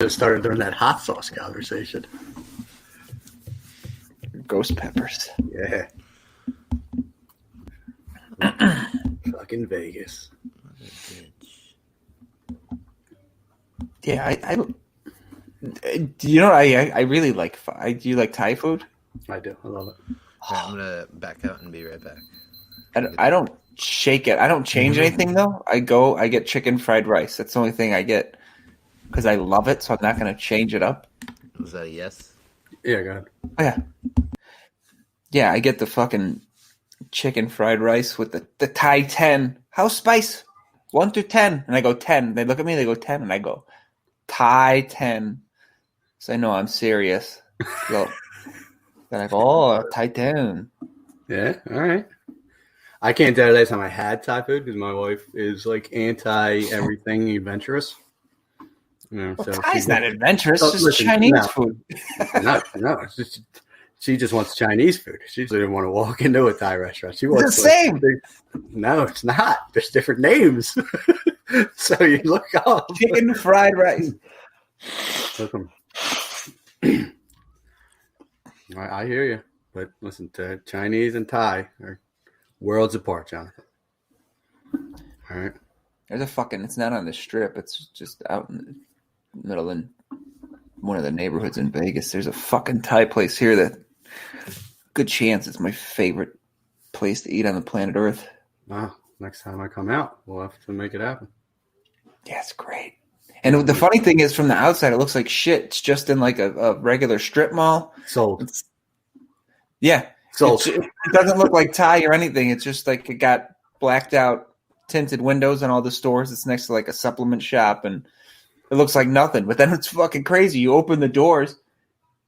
Just started during that hot sauce conversation. Ghost peppers. Yeah. Fucking Vegas. Yeah, I you know, I really like. Do you like Thai food? I do. I love it. Right, I'm gonna back out and be right back. I don't shake it. I don't change anything though. I get chicken fried rice. That's the only thing I get because I love it. So I'm not gonna change it up. Was that a yes? Yeah, go ahead. Oh, yeah. Yeah, I get the fucking chicken fried rice with the Thai 10. House spice 1 through 10, and I go 10. They look at me, they go 10, and I go Thai 10. So I know I'm serious. So they're like, oh, Thai 10. Yeah, all right. I can't tell you the last time I had Thai food because my wife is like anti everything adventurous. Well, so Thai's not adventurous. It's just Chinese food. No. It's just, she just wants Chinese food. She didn't want to walk into a Thai restaurant. She wants the same. No, it's not. There's different names. So you look up. Chicken fried rice. Listen. I hear you. But listen, to Chinese and Thai are worlds apart, Jonathan. All right. There's a fucking, it's not on the strip. It's just out in the middle in one of the neighborhoods in Vegas. There's a fucking Thai place here that, good chance, it's my favorite place to eat on the planet Earth. Wow. Next time I come out, we'll have to make it happen. Yeah, it's great. And the funny thing is, from the outside, it looks like shit. It's just in like a regular strip mall. Sold. Sold. It doesn't look like Thai or anything. It's just like it got blacked out tinted windows in all the stores. It's next to like a supplement shop, and it looks like nothing. But then it's fucking crazy. You open the doors,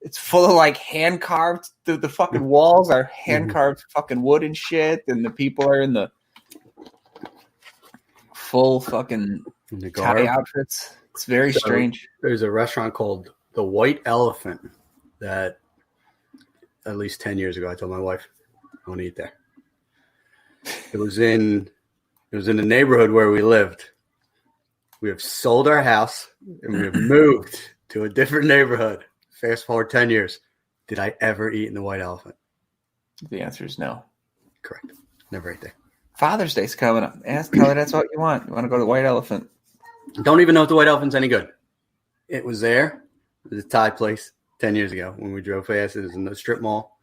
it's full of like hand carved. The fucking walls are hand carved fucking wood and shit, and the people are in the full fucking Thai outfits. It's very strange. There's a restaurant called The White Elephant that at least 10 years ago I told my wife I want to eat there. It was in the neighborhood where we lived. We have sold our house and we have moved to a different neighborhood. Fast forward 10 years. Did I ever eat in the White Elephant? The answer is no. Correct. Never ate there. Father's Day's coming up. Ask Kelly that's what you want. You want to go to the White Elephant? Don't even know if the White Elephant's any good. It was there. It was a Thai place 10 years ago when we drove fast. It was in the strip mall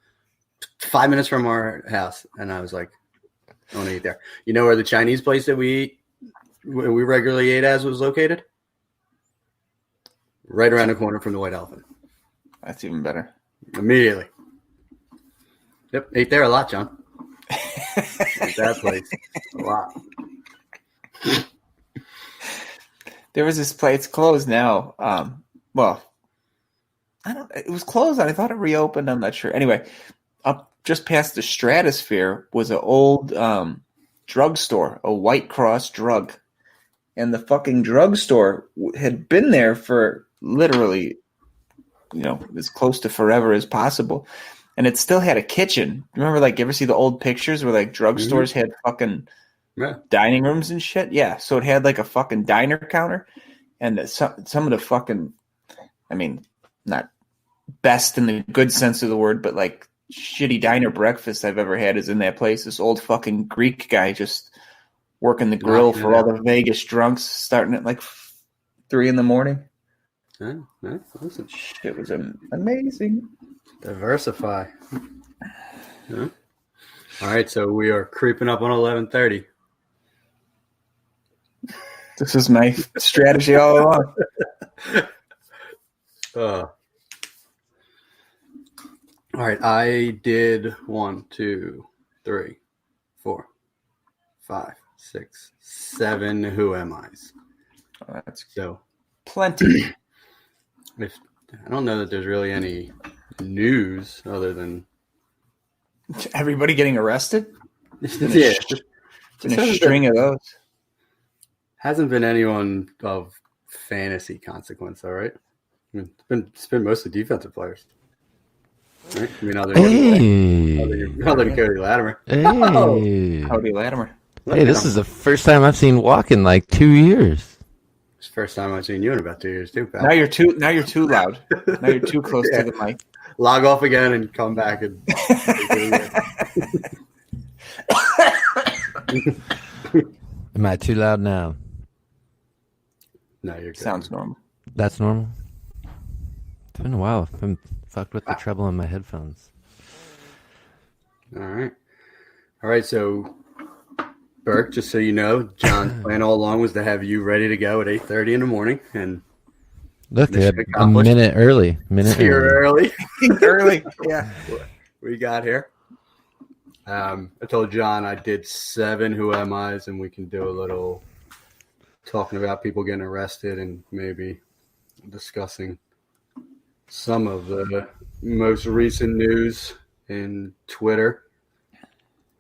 5 minutes from our house. And I was like, I want to eat there. You know where the Chinese place that we regularly ate as was located? Right around the corner from the White Elephant. That's even better. Immediately. Yep, ate there a lot, John. At that place. A lot. There was this place, it's closed now. It was closed and I thought it reopened. I'm not sure. Anyway, up just past the Stratosphere was an old drugstore, a White Cross drug. And the fucking drugstore had been there for literally, as close to forever as possible. And it still had a kitchen. Remember, like, you ever see the old pictures where, like, drugstores had fucking dining rooms and shit? Yeah. So it had, like, a fucking diner counter. And some of the fucking, not best in the good sense of the word, but, like, shitty diner breakfast I've ever had is in that place. This old fucking Greek guy just working the grill for all the Vegas drunks starting at, like, 3 a.m. Listen. It was amazing. Diversify. Yeah. All right, so we are creeping up on 11:30. This is my strategy all along. All right, I did 1, 2, 3, 4, 5, 6, 7 Who Am I's. That's so plenty. I don't know that there's really any news other than everybody getting arrested. Yeah, been a string of those. Hasn't been anyone of fantasy consequence, all right? It's been mostly defensive players. Right? Other than Cody Latimer. Hey. Cody Latimer. Hey, this is the first time I've seen Walk in like 2 years. It's the first time I've seen you in about 2 years, too, pal. Now you're too loud. Now you're too close to the mic. Log off again and come back. And Am I too loud now? No, you're good. Sounds normal. That's normal? It's been a while. I've been fucked with the treble on my headphones. All right. So, Burke, just so you know, John's plan all along was to have you ready to go at 8:30 in the morning. And look, they're a minute early. You're early. Early, yeah. We got here. I told John I did 7 Who Am I's, and we can do a little talking about people getting arrested and maybe discussing some of the most recent news in Twitter.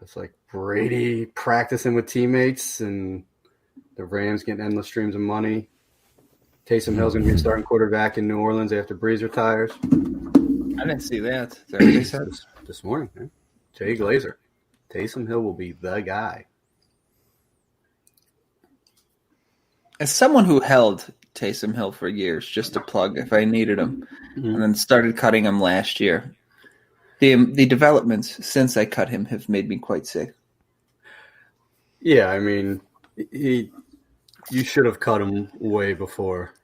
It's like Brady practicing with teammates and the Rams getting endless streams of money. Taysom Hill's going to be starting quarterback in New Orleans after Breeze retires. I didn't see that. Is that what they said? This morning, man. Jay Glazer. Taysom Hill will be the guy. As someone who held Taysom Hill for years, just to plug if I needed him, and then started cutting him last year, the developments since I cut him have made me quite sick. Yeah, I mean, you should have cut him way before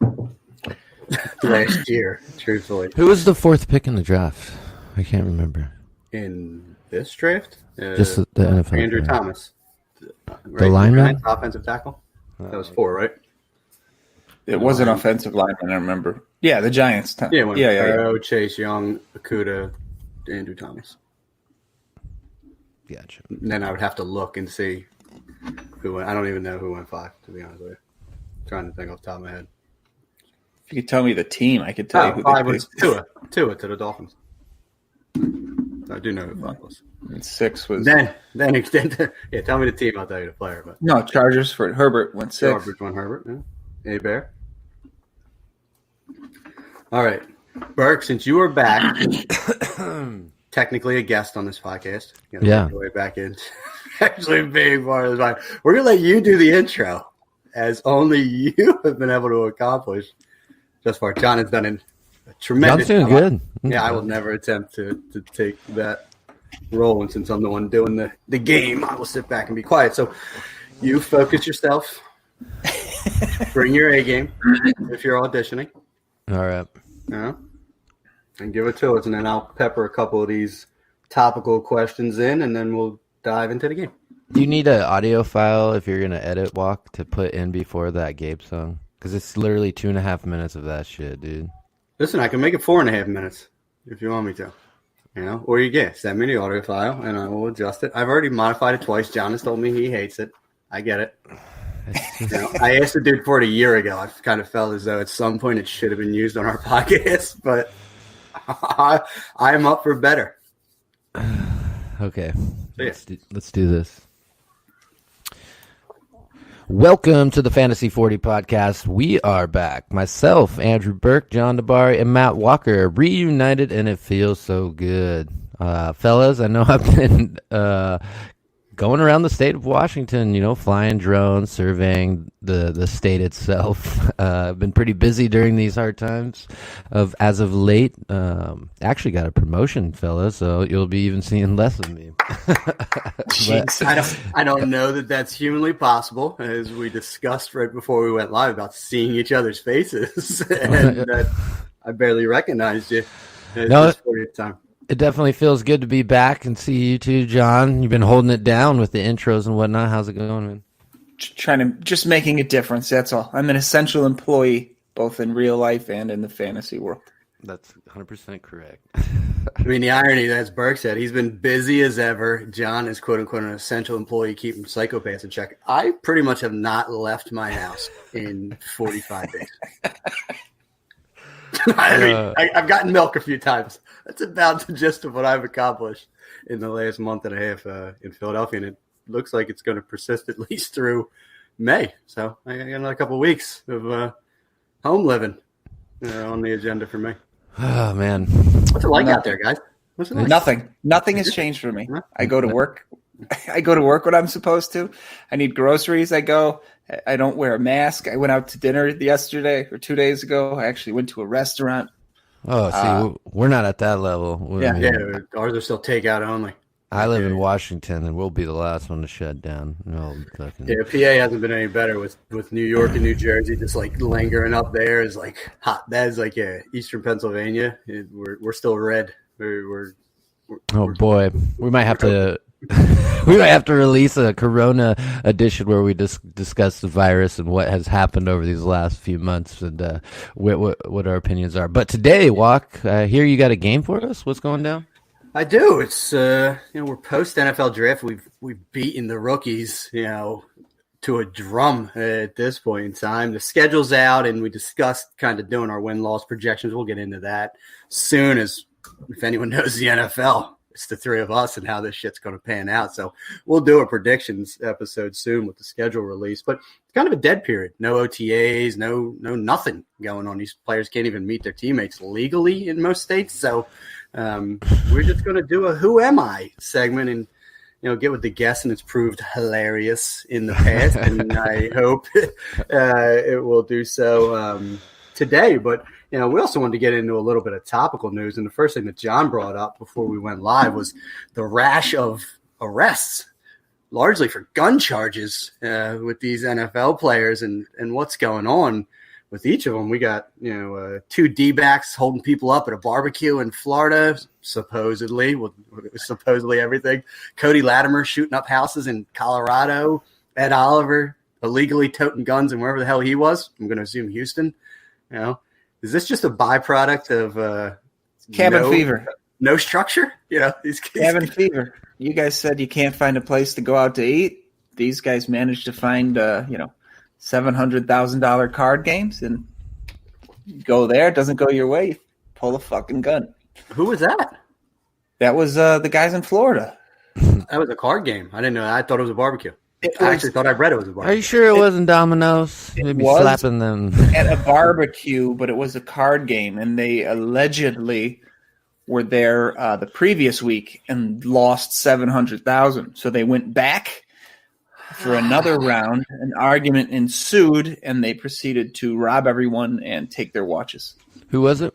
last year, truthfully. Who was the 4th pick in the draft? I can't remember. In this draft? Just the NFL. Andrew draft. Thomas. The lineman? Offensive tackle? That was 4, right? It was an offensive lineman, I remember. Yeah, the Giants. Yeah. Chase Young, Okuda, Andrew Thomas. Gotcha. And then I would have to look and see who went. I don't even know who went 5, to be honest with you. I'm trying to think off the top of my head. If you could tell me the team, I could tell you who 5 they was Tua to the Dolphins. I do know who 5 was. picked. 6 was Then yeah, tell me the team, I'll tell you the player. But no Chargers for Herbert went 6. Herbert won Herbert, yeah. A Bear. All right. Burke, since you are back, technically a guest on this podcast. You know, Yeah. Way back in. Actually being part of the podcast. We're going to let you do the intro, as only you have been able to accomplish thus far. John has done a tremendous John's doing good. Yeah, I will never attempt to take that role. And since I'm the one doing the game, I will sit back and be quiet. So you focus yourself. Bring your A game if you're auditioning. All right. And give it to us, and then I'll pepper a couple of these topical questions in, and then we'll dive into the game. Do you need an audio file if you're going to edit walk to put in before that Gabe song? Because it's literally 2.5 minutes of that shit, dude. Listen, I can make it 4.5 minutes if you want me to. Or you get send me the audio file, and I will adjust it. I've already modified it twice. John has told me he hates it. I get it. I asked the dude for it a year ago. I kind of felt as though at some point it should have been used on our podcast, but I'm up for better. Okay. So, yeah. Let's do this. Welcome to the Fantasy 40 podcast. We are back. Myself, Andrew Burke, John Dabari, and Matt Walker reunited, and it feels so good. Fellas, I know I've been going around the state of Washington, flying drones, surveying the state itself. I've been pretty busy during these hard times. As of late, actually got a promotion, fellas, so you'll be even seeing less of me. I don't know that that's humanly possible, as we discussed right before we went live about seeing each other's faces, and that I barely recognized you at this point in time. It definitely feels good to be back and see you too, John. You've been holding it down with the intros and whatnot. How's it going, man? Just making a difference. That's all. I'm an essential employee, both in real life and in the fantasy world. That's 100% correct. I mean, the irony, as Burke said, he's been busy as ever. John is, quote unquote, an essential employee keeping psychopaths in check. I pretty much have not left my house in 45 days. I mean, I've gotten milk a few times. That's about the gist of what I've accomplished in the last month and a half in Philadelphia, and it looks like it's going to persist at least through May. So I got another couple of weeks of home living on the agenda for me. Oh, man. What's it like out there, guys? What's it like? Nothing has changed for me. I go to work I go to work when I'm supposed to. I need groceries. I go. I don't wear a mask. I went out to dinner yesterday or 2 days ago. I actually went to a restaurant. Oh, see, we're not at that level. Yeah. Yeah, ours are still takeout only. I live in Washington, and we'll be the last one to shut down. No, fucking... Yeah, PA hasn't been any better with New York and New Jersey just like lingering up there is like hot. That is like Eastern Pennsylvania. We're still red. We're boy, we might have to we might have to release a Corona edition where we discuss the virus and what has happened over these last few months and what our opinions are. But today, Walk, here you got a game for us. What's going down? I do. It's we're post NFL draft. We've beaten the rookies, to a drum at this point in time. The schedule's out, and we discussed kind of doing our win-loss projections. We'll get into that soon. As if anyone knows the NFL, it's the three of us and how this shit's going to pan out. So we'll do a predictions episode soon with the schedule release. But it's kind of a dead period. No OTAs, no nothing going on. These players can't even meet their teammates legally in most states. So we're just going to do a Who Am I segment and, get with the guests, and it's proved hilarious in the past, and I hope it will do so today. But, we also wanted to get into a little bit of topical news, and the first thing that John brought up before we went live was the rash of arrests, largely for gun charges with these NFL players and what's going on with each of them. We got, two D-backs holding people up at a barbecue in Florida, supposedly, with supposedly everything. Cody Latimer shooting up houses in Colorado. Ed Oliver illegally toting guns and wherever the hell he was. I'm going to assume Houston. Is this just a byproduct of cabin fever? No structure? Cabin fever. You guys said you can't find a place to go out to eat. These guys managed to find, $700,000 card games, and you go there. It doesn't go your way. You pull a fucking gun. Who was that? That was the guys in Florida. That was a card game. I didn't know. I thought it was a barbecue. I actually thought I read it was a barbecue. Are you sure it wasn't Domino's? Maybe slapping them at a barbecue, but it was a card game, and they allegedly were there the previous week and lost $700,000. So they went back for another round. An argument ensued, and they proceeded to rob everyone and take their watches. Who was it?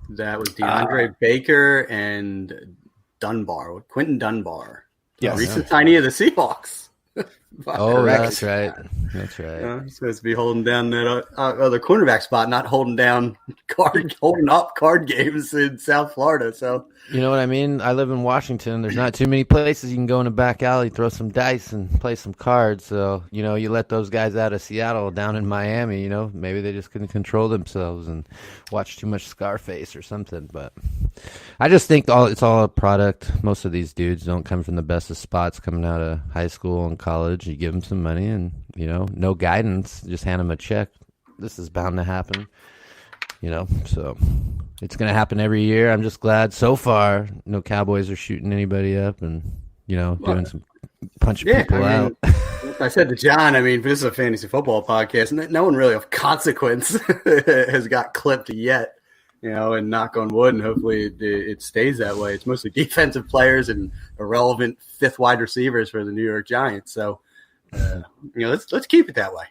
That was DeAndre Baker and Quentin Dunbar. Yes. Recent signee of the Seahawks. Oh, that's right. That's right. He's supposed to be holding down that other cornerback spot, not holding up card games in South Florida. So you know what I mean? I live in Washington. There's not too many places you can go in a back alley, throw some dice, and play some cards. So, you let those guys out of Seattle down in Miami, maybe they just couldn't control themselves and watch too much Scarface or something. But I just think it's all a product. Most of these dudes don't come from the best of spots coming out of high school and college. You give them some money and, no guidance. Just hand them a check. This is bound to happen, so it's going to happen every year. I'm just glad so far no Cowboys are shooting anybody up and, doing some punching people out. I said to John, this is a fantasy football podcast, and no one really of consequence has got clipped yet, and knock on wood, and hopefully it stays that way. It's mostly defensive players and irrelevant fifth wide receivers for the New York Giants. So, let's keep it that way,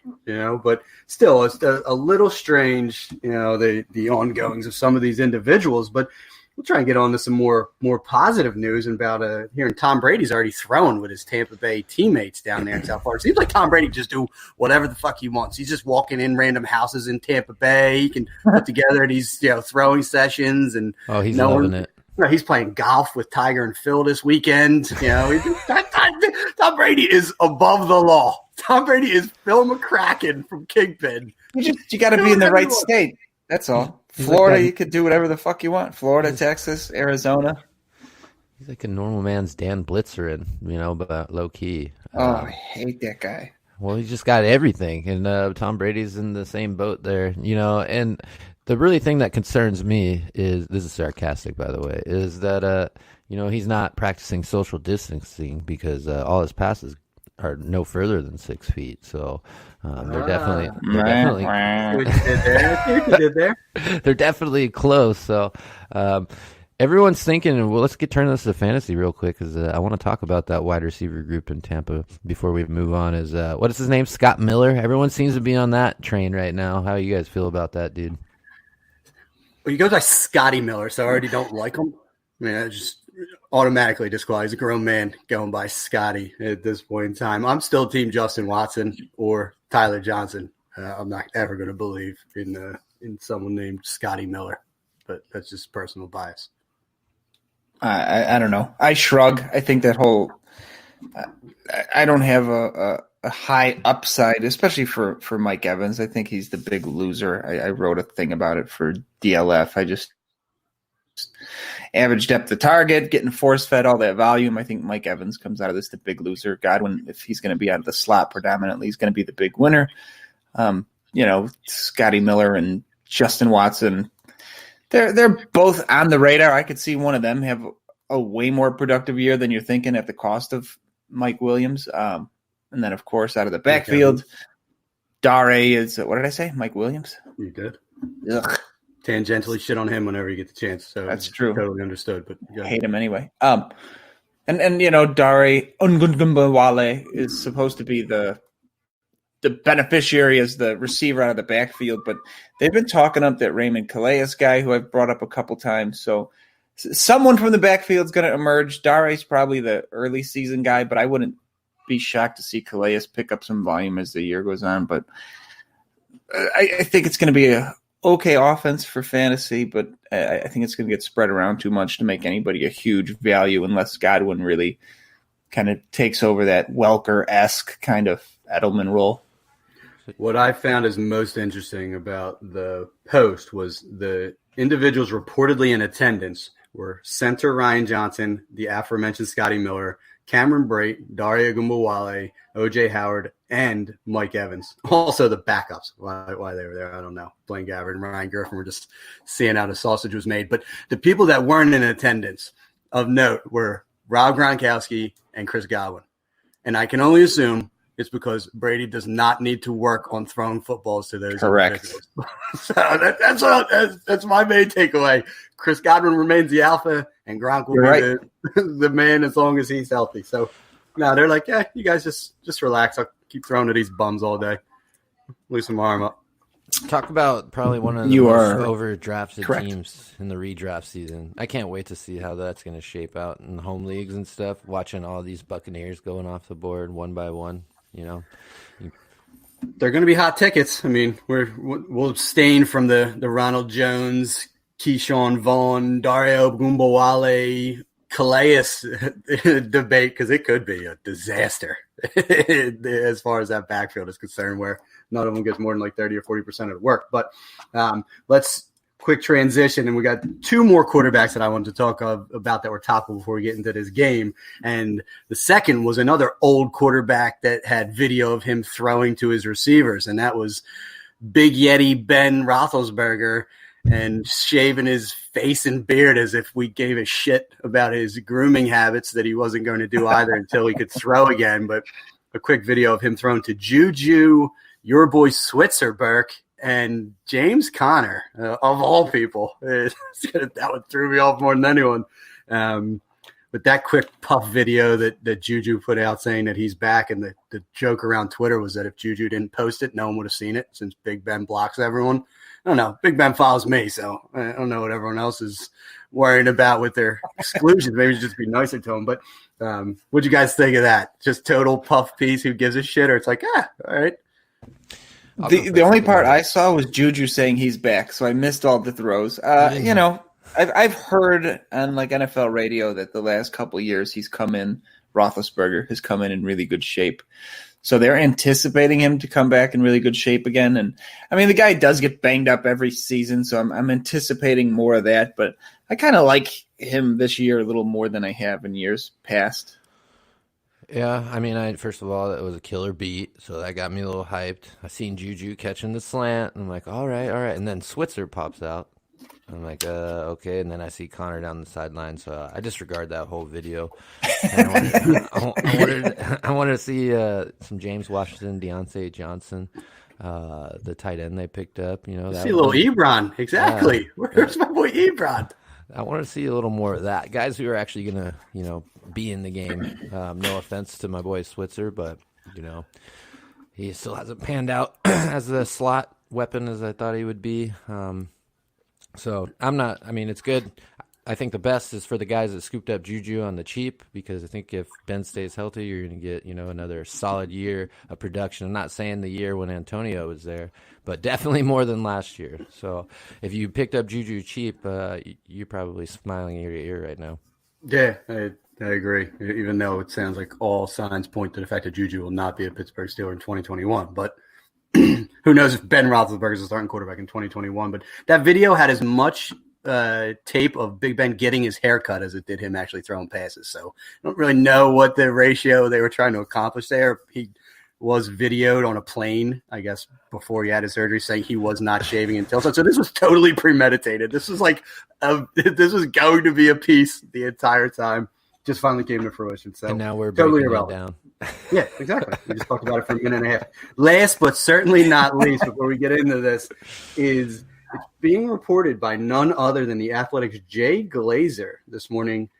but still it's a little strange, the ongoings of some of these individuals, but we'll try and get on to some more positive news about hearing Tom Brady's already throwing with his Tampa Bay teammates down there in South Florida. It seems like Tom Brady just do whatever the fuck he wants. He's just walking in random houses in Tampa Bay. He can put together these, throwing sessions and he's loving it. He's playing golf with Tiger and Phil this weekend. Tom Brady is above the law. Tom Brady is Phil McCracken from Kingpin. You got to be in the right state. That's all. Florida, you could do whatever the fuck you want. Florida, Texas, Arizona. He's like a normal man's Dan Blitzer, but low key. I hate that guy. Well, he's just got everything, and Tom Brady's in the same boat there, and the really thing that concerns me is, this is sarcastic, by the way, is that, he's not practicing social distancing because all his passes are no further than 6 feet. So they're definitely What you did there? they're definitely close. So, everyone's thinking, well, let's turn this to fantasy real quick because I want to talk about that wide receiver group in Tampa before we move on. Is what is his name? Scott Miller. Everyone seems to be on that train right now. How you guys feel about that, dude? Well, he goes by Scotty Miller, so I already don't like him. I mean, I just automatically disqualify. He's a grown man going by Scotty at this point in time. I'm still team Justin Watson or Tyler Johnson. I'm not ever going to believe in someone named Scotty Miller, but that's just personal bias. I don't know. I shrug. I think that whole I don't have a high upside, especially for Mike Evans. I think he's the big loser. I wrote a thing about it for DLF. I just average depth of target, getting force-fed all that volume. I think Mike Evans comes out of this the big loser. Godwin, if he's going to be out of the slot predominantly, he's going to be the big winner. Scotty Miller and Justin Watson, they're both on the radar. I could see one of them have a way more productive year than you're thinking at the cost of Mike Williams. And then, of course, out of the backfield, Dare is, what did I say? Mike Williams? You did. Ugh. Tangentially shit on him whenever you get the chance. So that's true. Totally understood. But I hate him anyway. And Dare Ungungumbawale is supposed to be the beneficiary as the receiver out of the backfield, but they've been talking up that Raymond Calais guy who I've brought up a couple times. So someone from the backfield is going to emerge. Dare's probably the early season guy, but I wouldn't be shocked to see Calais pick up some volume as the year goes on. But I think it's going to be a okay offense for fantasy, but I think it's going to get spread around too much to make anybody a huge value unless Godwin really kind of takes over that Welker-esque kind of Edelman role. What I found is most interesting about the post was the individuals reportedly in attendance were center Ryan Johnson, the aforementioned Scotty Miller, Cameron Brate, Daria Gumbawale, O.J. Howard, and Mike Evans. Also the backups. Why they were there, I don't know. Blaine Gabbard and Ryan Griffin were just seeing how the sausage was made. But the people that weren't in attendance of note were Rob Gronkowski and Chris Godwin. And I can only assume it's because Brady does not need to work on throwing footballs to those. Correct. So that's my main takeaway. Chris Godwin remains the alpha, and Gronk will be the man as long as he's healthy. So now they're like, yeah, you guys just relax. I'll keep throwing to these bums all day. Loosen my arm up. Talk about probably one of the most overdrafted teams in the redraft season. I can't wait to see how that's going to shape out in home leagues and stuff. Watching all these Buccaneers going off the board one by one. They're going to be hot tickets. I mean, we'll abstain from the Ronald Jones, Keyshawn Vaughn, Dario Gumbawale, Calais debate because it could be a disaster as far as that backfield is concerned, where none of them gets more than like 30 or 40% of the work. But let's quick transition, and we got two more quarterbacks that I wanted to talk about that were topical before we get into this game. And the second was another old quarterback that had video of him throwing to his receivers, and that was Big Yeti Ben Roethlisberger and shaving his face and beard as if we gave a shit about his grooming habits that he wasn't going to do either until he could throw again. But a quick video of him throwing to Juju, your boy Switzer Burke, and James Conner, of all people. That one threw me off more than anyone. But that quick puff video that Juju put out saying that he's back, and the joke around Twitter was that if Juju didn't post it, no one would have seen it since Big Ben blocks everyone. I don't know. Big Ben follows me, so I don't know what everyone else is worrying about with their exclusions. Maybe just be nicer to them. But what'd you guys think of that? Just total puff piece, who gives a shit? Or it's like, all right. The only part I saw was Juju saying he's back, so I missed all the throws. I've heard on like NFL radio that the last couple of years Roethlisberger has come in really good shape. So they're anticipating him to come back in really good shape again. And I mean, the guy does get banged up every season, so I'm anticipating more of that. But I kind of like him this year a little more than I have in years past. Yeah, I mean, first of all, it was a killer beat, so that got me a little hyped. I seen Juju catching the slant, and I'm like, all right. And then Switzer pops out. I'm like, okay. And then I see Connor down the sideline, so I disregard that whole video. I wanted to see some James Washington, Deontay Johnson, the tight end they picked up. See a little Ebron, exactly. Where's my boy Ebron? I want to see a little more of that. Guys who are actually going to, be in the game. No offense to my boy Switzer, but, he still hasn't panned out as a slot weapon as I thought he would be. So it's good. I think the best is for the guys that scooped up Juju on the cheap, because I think if Ben stays healthy, you're going to get, another solid year of production. I'm not saying the year when Antonio was there, but definitely more than last year. So if you picked up Juju cheap, you're probably smiling ear to ear right now. Yeah, I agree. Even though it sounds like all signs point to the fact that Juju will not be a Pittsburgh Steeler in 2021, but who knows if Ben Roethlisberger is a starting quarterback in 2021. But that video had as much tape of Big Ben getting his haircut as it did him actually throwing passes. So I don't really know what the ratio they were trying to accomplish there. He was videoed on a plane, I guess, before he had his surgery, saying he was not shaving until. So this was totally premeditated. This was this was going to be a piece the entire time. Just finally came to fruition. So and now we're totally breaking irrelevant. it down. Yeah, exactly. We just talked about it for a minute and a half. Last but certainly not least, before we get into this, is it's being reported by none other than the Athletics' Jay Glazer this morning.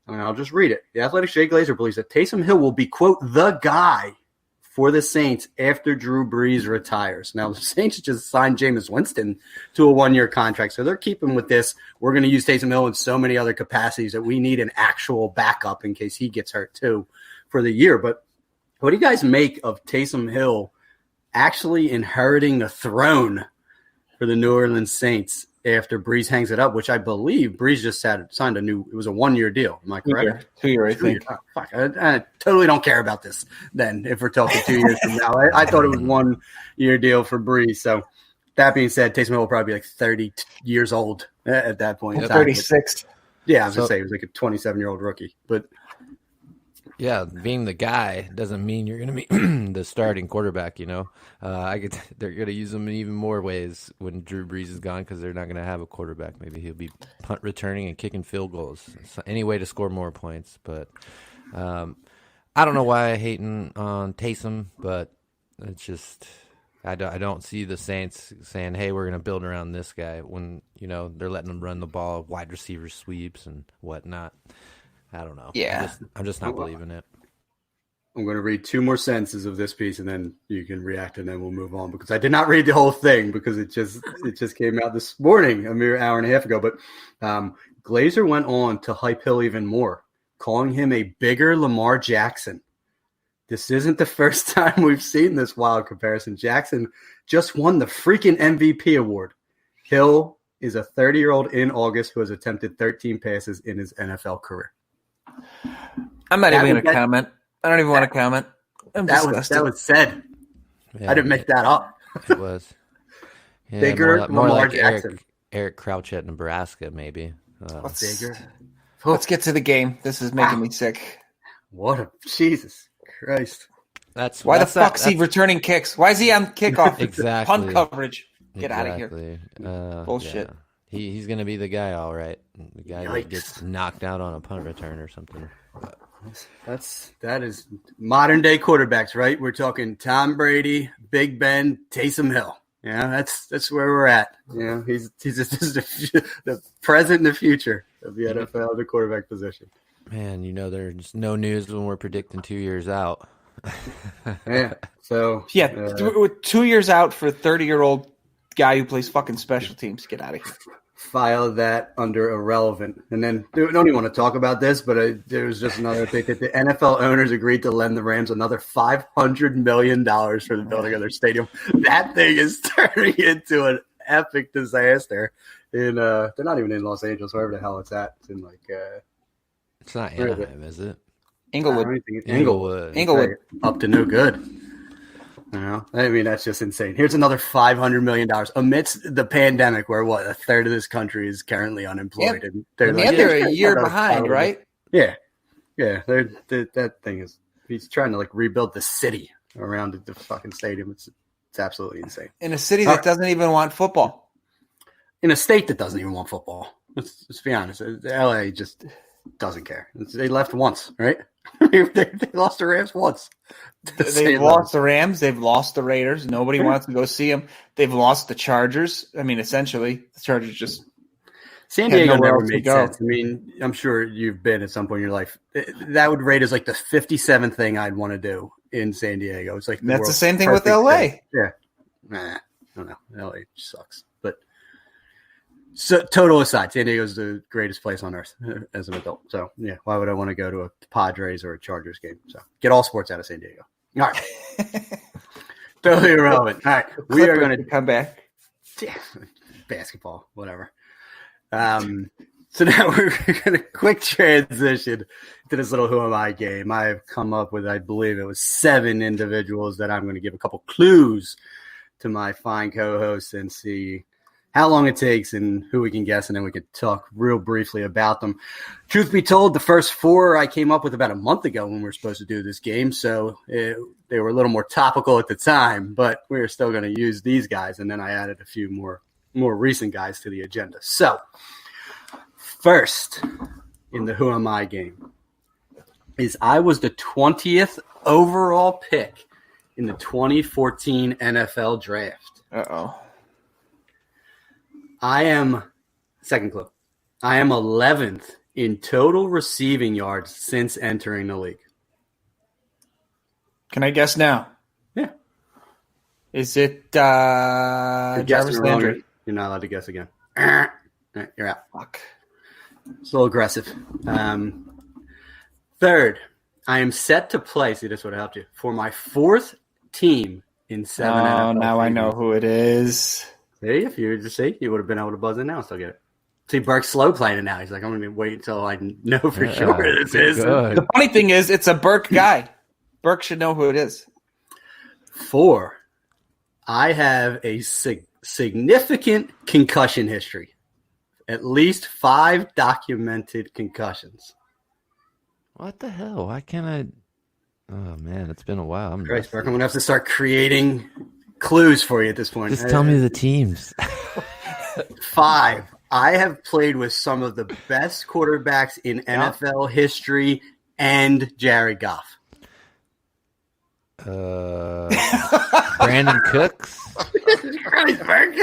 I'll just read it. The Athletics' Jay Glazer believes that Taysom Hill will be, quote, the guy for the Saints after Drew Brees retires. Now, the Saints just signed Jameis Winston to a one-year contract, so they're keeping with this. We're going to use Taysom Hill in so many other capacities that we need an actual backup in case he gets hurt too for the year. But what do you guys make of Taysom Hill actually inheriting the throne for the New Orleans Saints after Brees hangs it up, which I believe Brees just signed it was a one-year deal. Am I correct? 2 year, I think. Oh, fuck. I totally don't care about this then if we're talking 2 years from now. I thought it was 1 year deal for Brees. So that being said, Taysom Hill will probably be like 30 years old at that point. Yep. 36. Yeah, I was going to say he was like a 27-year-old rookie. But yeah, being the guy doesn't mean you're going to be the starting quarterback, They're going to use him in even more ways when Drew Brees is gone, because they're not going to have a quarterback. Maybe he'll be punt returning and kicking field goals. So any way to score more points. But I don't know why I'm hating on Taysom, but it's just I don't see the Saints saying, hey, we're going to build around this guy when, they're letting them run the ball, wide receiver sweeps and whatnot. I don't know. Yeah. I'm just not believing it. I'm going to read 2 more sentences of this piece, and then you can react, and then we'll move on, because I did not read the whole thing because it just came out this morning, a mere hour and a half ago. But Glazer went on to hype Hill even more, calling him a bigger Lamar Jackson. This isn't the first time we've seen this wild comparison. Jackson just won the freaking MVP award. Hill is a 30-year-old in August who has attempted 13 passes in his NFL career. I'm not even going to comment. I don't even want to comment. That was said. Yeah, I didn't make that up. It was. Yeah, Bigger more Lamar like Jackson. Eric Crouch at Nebraska, maybe. Bigger. Let's get to the game. This is making me sick. What a Jesus Christ. Why the fuck's he returning kicks? Why is he on kickoff? Exactly. Punt coverage. Get out of here. Bullshit. Yeah. He's going to be the guy, all right. The guy that gets knocked out on a punt return or something. That is modern day quarterbacks, right? We're talking Tom Brady, Big Ben, Taysom Hill. Yeah, that's where we're at. Yeah, he's just the present and the future of the NFL, the quarterback position. Man, there's no news when we're predicting 2 years out. Yeah. So 2 years out for a 30-year-old guy who plays fucking special teams. Get out of here. File that under irrelevant. And then I don't even want to talk about this, but there was just another thing that the NFL owners agreed to lend the Rams another $500 million for the building of their stadium. That thing is turning into an epic disaster. They're not even in Los Angeles, wherever the hell it's at. It's in it's not Anaheim, is it? Inglewood. Up to no good. That's just insane. Here's another $500 million amidst the pandemic, where a third of this country is currently unemployed, and they're a year behind, right? Yeah. That thing is. He's trying to rebuild the city around the fucking stadium. It's absolutely insane. In a city that doesn't even want football. In a state that doesn't even want football. Let's be honest. LA just doesn't care. They left once, right? they lost the Rams once. They've lost the Rams. They've lost the Raiders. Nobody wants to go see them. They've lost the Chargers. Essentially, the Chargers just San Had Diego nowhere never else to made go. sense. I mean, I'm sure you've been at some point in your life. That would rate as like the 57th thing I'd want to do in San Diego. It's like That's the world's same thing with perfect LA. city. Yeah. Nah, I don't know. LA sucks. But so total aside, San Diego's the greatest place on earth as an adult. So yeah, why would I want to go to a Padres or a Chargers game? So get all sports out of San Diego. All right. Totally irrelevant. All right. We are going to come back. Yeah, basketball, whatever. So now we're going to quick transition to this little Who Am I game. I've come up with, I believe it was 7 individuals that I'm going to give a couple clues to my fine co-hosts and see how long it takes and who we can guess, and then we can talk real briefly about them. Truth be told, the first 4 I came up with about a month ago when we were supposed to do this game, so they were a little more topical at the time, but we were still going to use these guys, and then I added a few more recent guys to the agenda. So, first in the Who Am I game is I was the 20th overall pick in the 2014 NFL Draft. Uh-oh. I am 11th in total receiving yards since entering the league. Can I guess now? Yeah. Is it You're Jarvis guessing wrong. Landry? You're not allowed to guess again. All right, you're out. Fuck. It's a little aggressive. Third, I am set to play. See, this would have helped you. For my 4th team in 7 NFL now I seasons. know who it is. See, if you were to see, you would have been able to buzz in now and still get it. See, Burke's slow playing it now. He's like, I'm going to wait until I know for sure this is. Good. The funny thing is, it's a Burke guy. Burke should know who it is. 4, I have a significant concussion history. At least 5 documented concussions. What the hell? Why can't I? Oh man, it's been a while. Christ, Burke, I'm going to have to start creating clues for you at this point. Just tell me the teams. 5, I have played with some of the best quarterbacks in NFL history and Jared Goff. Brandon Cooks. Christ, Burke.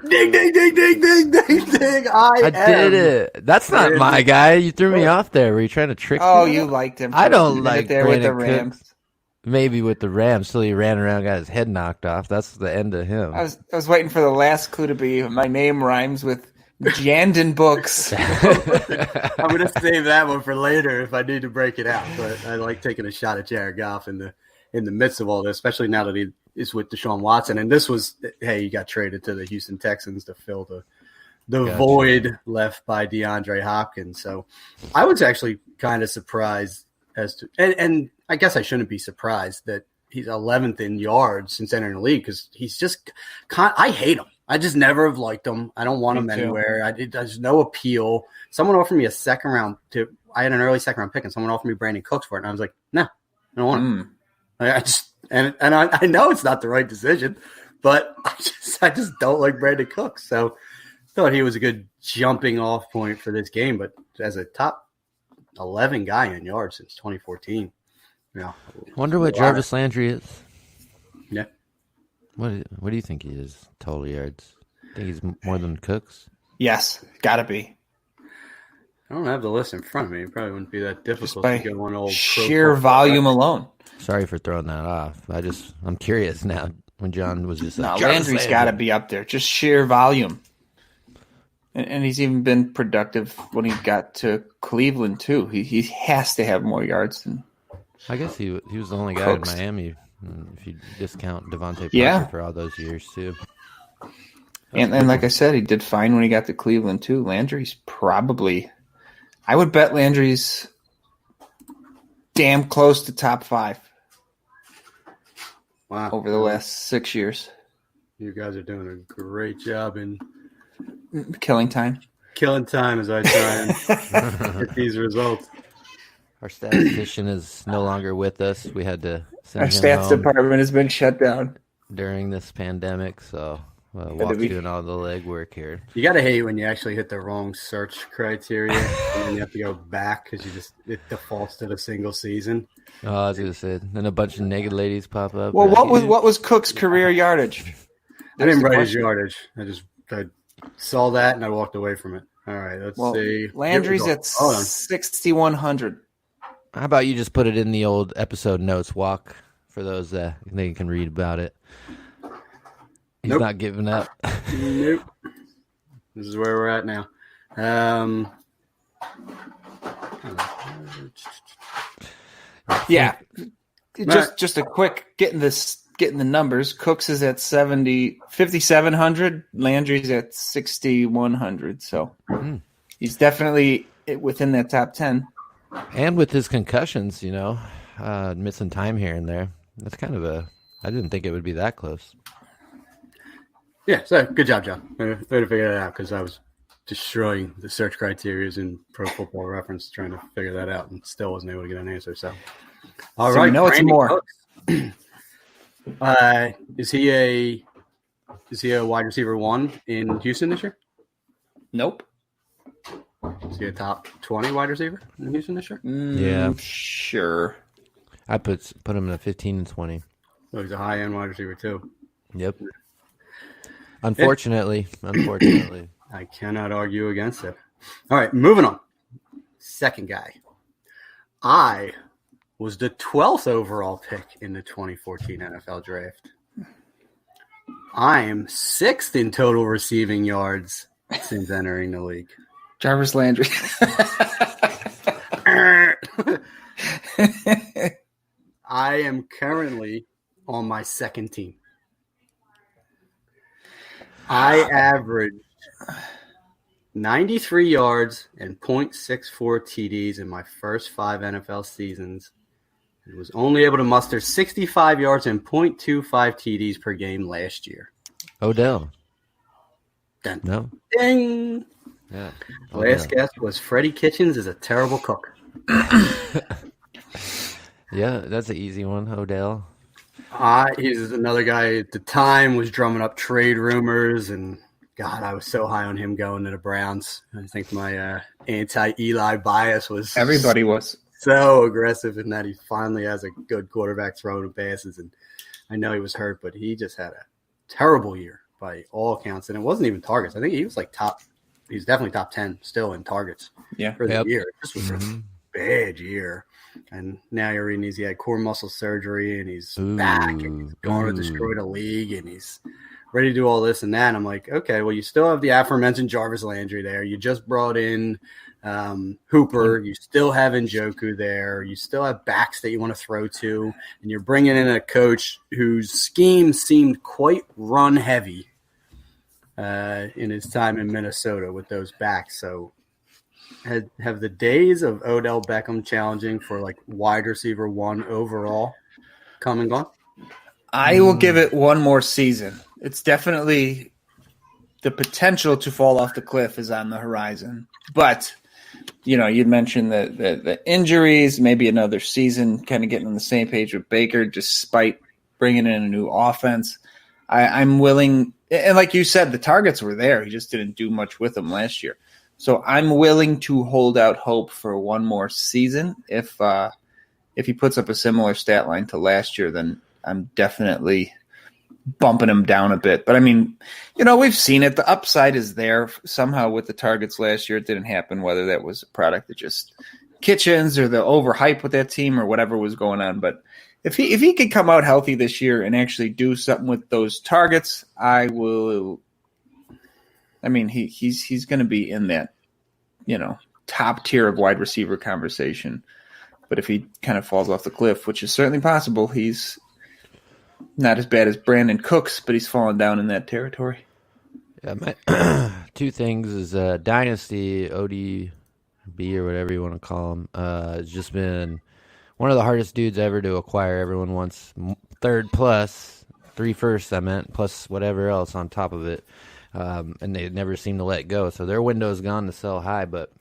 Ding, ding, ding, ding, ding, ding, ding. I did it. That's not my guy. You threw me off there. Were you trying to trick me? Oh, you liked him. I don't You did like it there with the Brandon Rams. Cooks. Maybe with the Rams, so he ran around, got his head knocked off. That's the end of him. I was waiting for the last clue to be my name rhymes with Jandon Books. I'm going to save that one for later if I need to break it out. But I like taking a shot at Jared Goff in the midst of all this, especially now that he is with Deshaun Watson. And this was, hey, he got traded to the Houston Texans to fill the Gotcha. void left by DeAndre Hopkins. So I was actually kind of surprised as to, and I guess I shouldn't be surprised that he's 11th in yards since entering the league because he's just, I hate him. I just never have liked him. I don't want him anywhere. There's no appeal. Someone offered me a second round I had an early second round pick and someone offered me Brandon Cooks for it. And I was like, no, I don't want him. I know it's not the right decision, but I just don't like Brandon Cooks. So thought he was a good jumping off point for this game, but as a top 11 guy in yards since 2014. Yeah. Wonder what Jarvis Landry is. Yeah. What do you think he is? Total yards. Think he's more than Cooks? Yes, gotta be. I don't have the list in front of me. It probably wouldn't be that difficult By to go on old sheer volume alone. Sorry for throwing that off. I'm curious now. When John was just like, No, Landry's got to be up there. Just sheer volume. And he's even been productive when he got to Cleveland, too. He has to have more yards than I guess he was the only guy Cooks. in Miami, if you discount Devontae Parker Yeah. for all those years, too. And like I said, he did fine when he got to Cleveland, too. Landry's probably – I would bet Landry's damn close to top 5 over the last 6 years. You guys are doing a great job in Killing time. killing time as I try and get these results. Our statistician is no longer with us. We had to send Our him stats home department has been shut down. during this pandemic, so Walk's doing all the legwork here. You got to hate when you actually hit the wrong search criteria and then you have to go back because it defaults to the single season. Oh, I was going to say, then a bunch of naked ladies pop up. Well, what was Cook's career yardage? I didn't write his yardage. saw that and I walked away from it. All right, let's see. Landry's at Hold on. 6,100. How about you just put it in the old episode notes, Walk, for those that they can read about it. He's not giving up. Nope. This is where we're at now. Yeah. Just a quick getting the numbers. Cooks is at 5,700. Landry's at 6,100. So he's definitely within that top 10. And with his concussions, missing time here and there, that's kind of I didn't think it would be that close. Yeah, so good job, John. Way to figure that out, because I was destroying the search criteria in Pro Football Reference trying to figure that out and still wasn't able to get an answer. So, all right, we know it's more. Is he a wide receiver 1 in Houston this year? Nope. Is he a top 20 wide receiver in Houston this year? Yeah, sure. I put him in a 15 and 20. So he's a high end wide receiver too. Yep. Unfortunately. I cannot argue against it. All right, moving on. Second guy. I was the 12th overall pick in the 2014 NFL Draft. I am 6th in total receiving yards since entering the league. Jarvis Landry. I am currently on my second team. I averaged 93 yards and .64 TDs in my first 5 NFL seasons. I was only able to muster 65 yards and .25 TDs per game last year. Odell. Dun, No. ding. Yeah. Last guess was Freddie Kitchens is a terrible cook. Yeah, that's an easy one, Odell. He's another guy at the time was drumming up trade rumors, and God, I was so high on him going to the Browns. I think my anti-Eli bias was Everybody was. so aggressive in that he finally has a good quarterback throwing him passes. And I know he was hurt, but he just had a terrible year by all accounts. And it wasn't even targets. I think he was he's definitely top 10 still in targets for the year. This was a bad year. And now you're reading he had core muscle surgery and he's back and he's going to destroy the league and he's ready to do all this and that. And I'm like, okay, well, you still have the aforementioned Jarvis Landry there. You just brought in Hooper. You still have Njoku there. You still have backs that you want to throw to. And you're bringing in a coach whose scheme seemed quite run heavy in his time in Minnesota with those backs. So have the days of Odell Beckham challenging for like wide receiver 1 overall come and gone? I will give it one more season. It's definitely the potential to fall off the cliff is on the horizon. But, you'd mentioned the injuries, maybe another season, kind of getting on the same page with Baker, despite bringing in a new offense. I'm willing, and like you said, the targets were there. He just didn't do much with them last year. So I'm willing to hold out hope for one more season. If he puts up a similar stat line to last year, then I'm definitely bumping him down a bit. But, I mean, we've seen it. The upside is there. Somehow with the targets last year, it didn't happen, whether that was a product of just Kitchens or the overhype with that team or whatever was going on. But if he could come out healthy this year and actually do something with those targets, I will – I mean, he's going to be in that, top tier of wide receiver conversation. But if he kind of falls off the cliff, which is certainly possible, he's not as bad as Brandon Cooks, but he's fallen down in that territory. Yeah, my two things is Dynasty, ODB, or whatever you want to call him, has just been one of the hardest dudes ever to acquire. Everyone wants third plus, 3 firsts, I meant, plus whatever else on top of it. And they never seem to let go. So their window is gone to sell high, but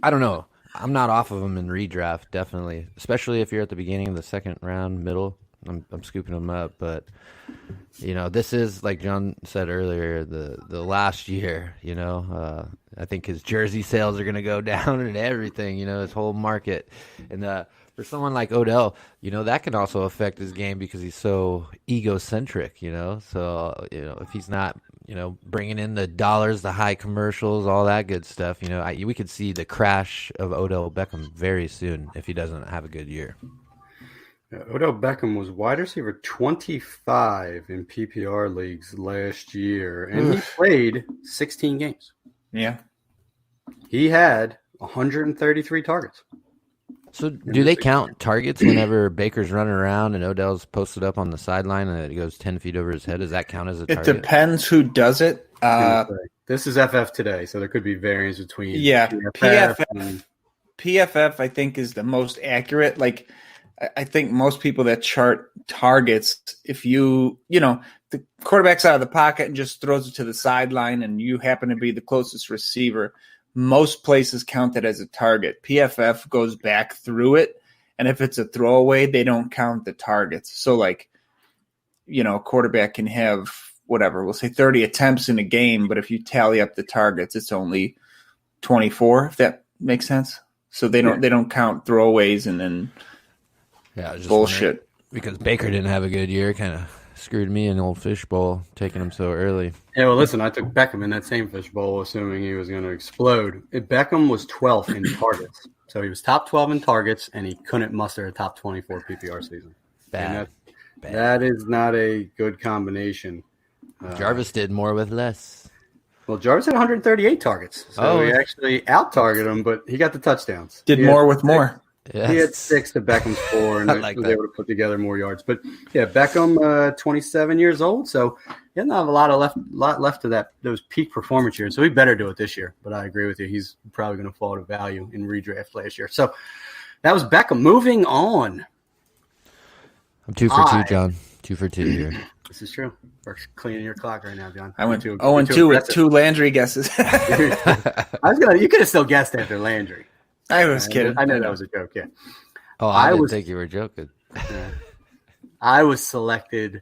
I don't know. I'm not off of them in redraft, definitely, especially if you're at the beginning of the second round, middle. I'm scooping them up, but this is, like John said earlier, the last year. I think his jersey sales are going to go down and everything. His whole market, and for someone like Odell, that can also affect his game because he's so egocentric. So if he's not bringing in the dollars, the high commercials, all that good stuff. We could see the crash of Odell Beckham very soon if he doesn't have a good year. Yeah, Odell Beckham was wide receiver 25 in PPR leagues last year, and he played 16 games. Yeah. He had 133 targets. So do they count targets whenever Baker's running around and Odell's posted up on the sideline and it goes 10 feet over his head? Does that count as a target? It depends who does it. This is FF today, so there could be variance between PFF, I think, is the most accurate. Like, I think most people that chart targets, if the quarterback's out of the pocket and just throws it to the sideline and you happen to be the closest receiver, most places count that as a target. PFF goes back through it, and if it's a throwaway, they don't count the targets. So, a quarterback can have, whatever, we'll say 30 attempts in a game, but if you tally up the targets, it's only 24, if that makes sense. So they don't count throwaways and then bullshit. Because Baker didn't have a good year, kind of screwed me in the old fishbowl, taking him so early. Yeah, well, listen, I took Beckham in that same fishbowl, assuming he was going to explode. Beckham was 12th in targets. So he was top 12 in targets, and he couldn't muster a top 24 PPR season. Bad. That is not a good combination. Jarvis did more with less. Well, Jarvis had 138 targets. So he actually out-targeted him, but he got the touchdowns. Did more with more. Yes. He had 6 to Beckham's 4, and was able to put together more yards. But yeah, Beckham, 27 years old, so he doesn't have a lot left of those peak performance years. So he better do it this year. But I agree with you; he's probably going to fall to value in redraft last year. So that was Beckham. Moving on. I'm 2 for 2, John. 2 for 2 here. This is true. We're cleaning your clock right now, John. I went 0-2 with 2 Landry guesses. You could have still guessed after Landry. I was kidding. I know that was a joke, yeah. Oh, I didn't think you were joking. I was selected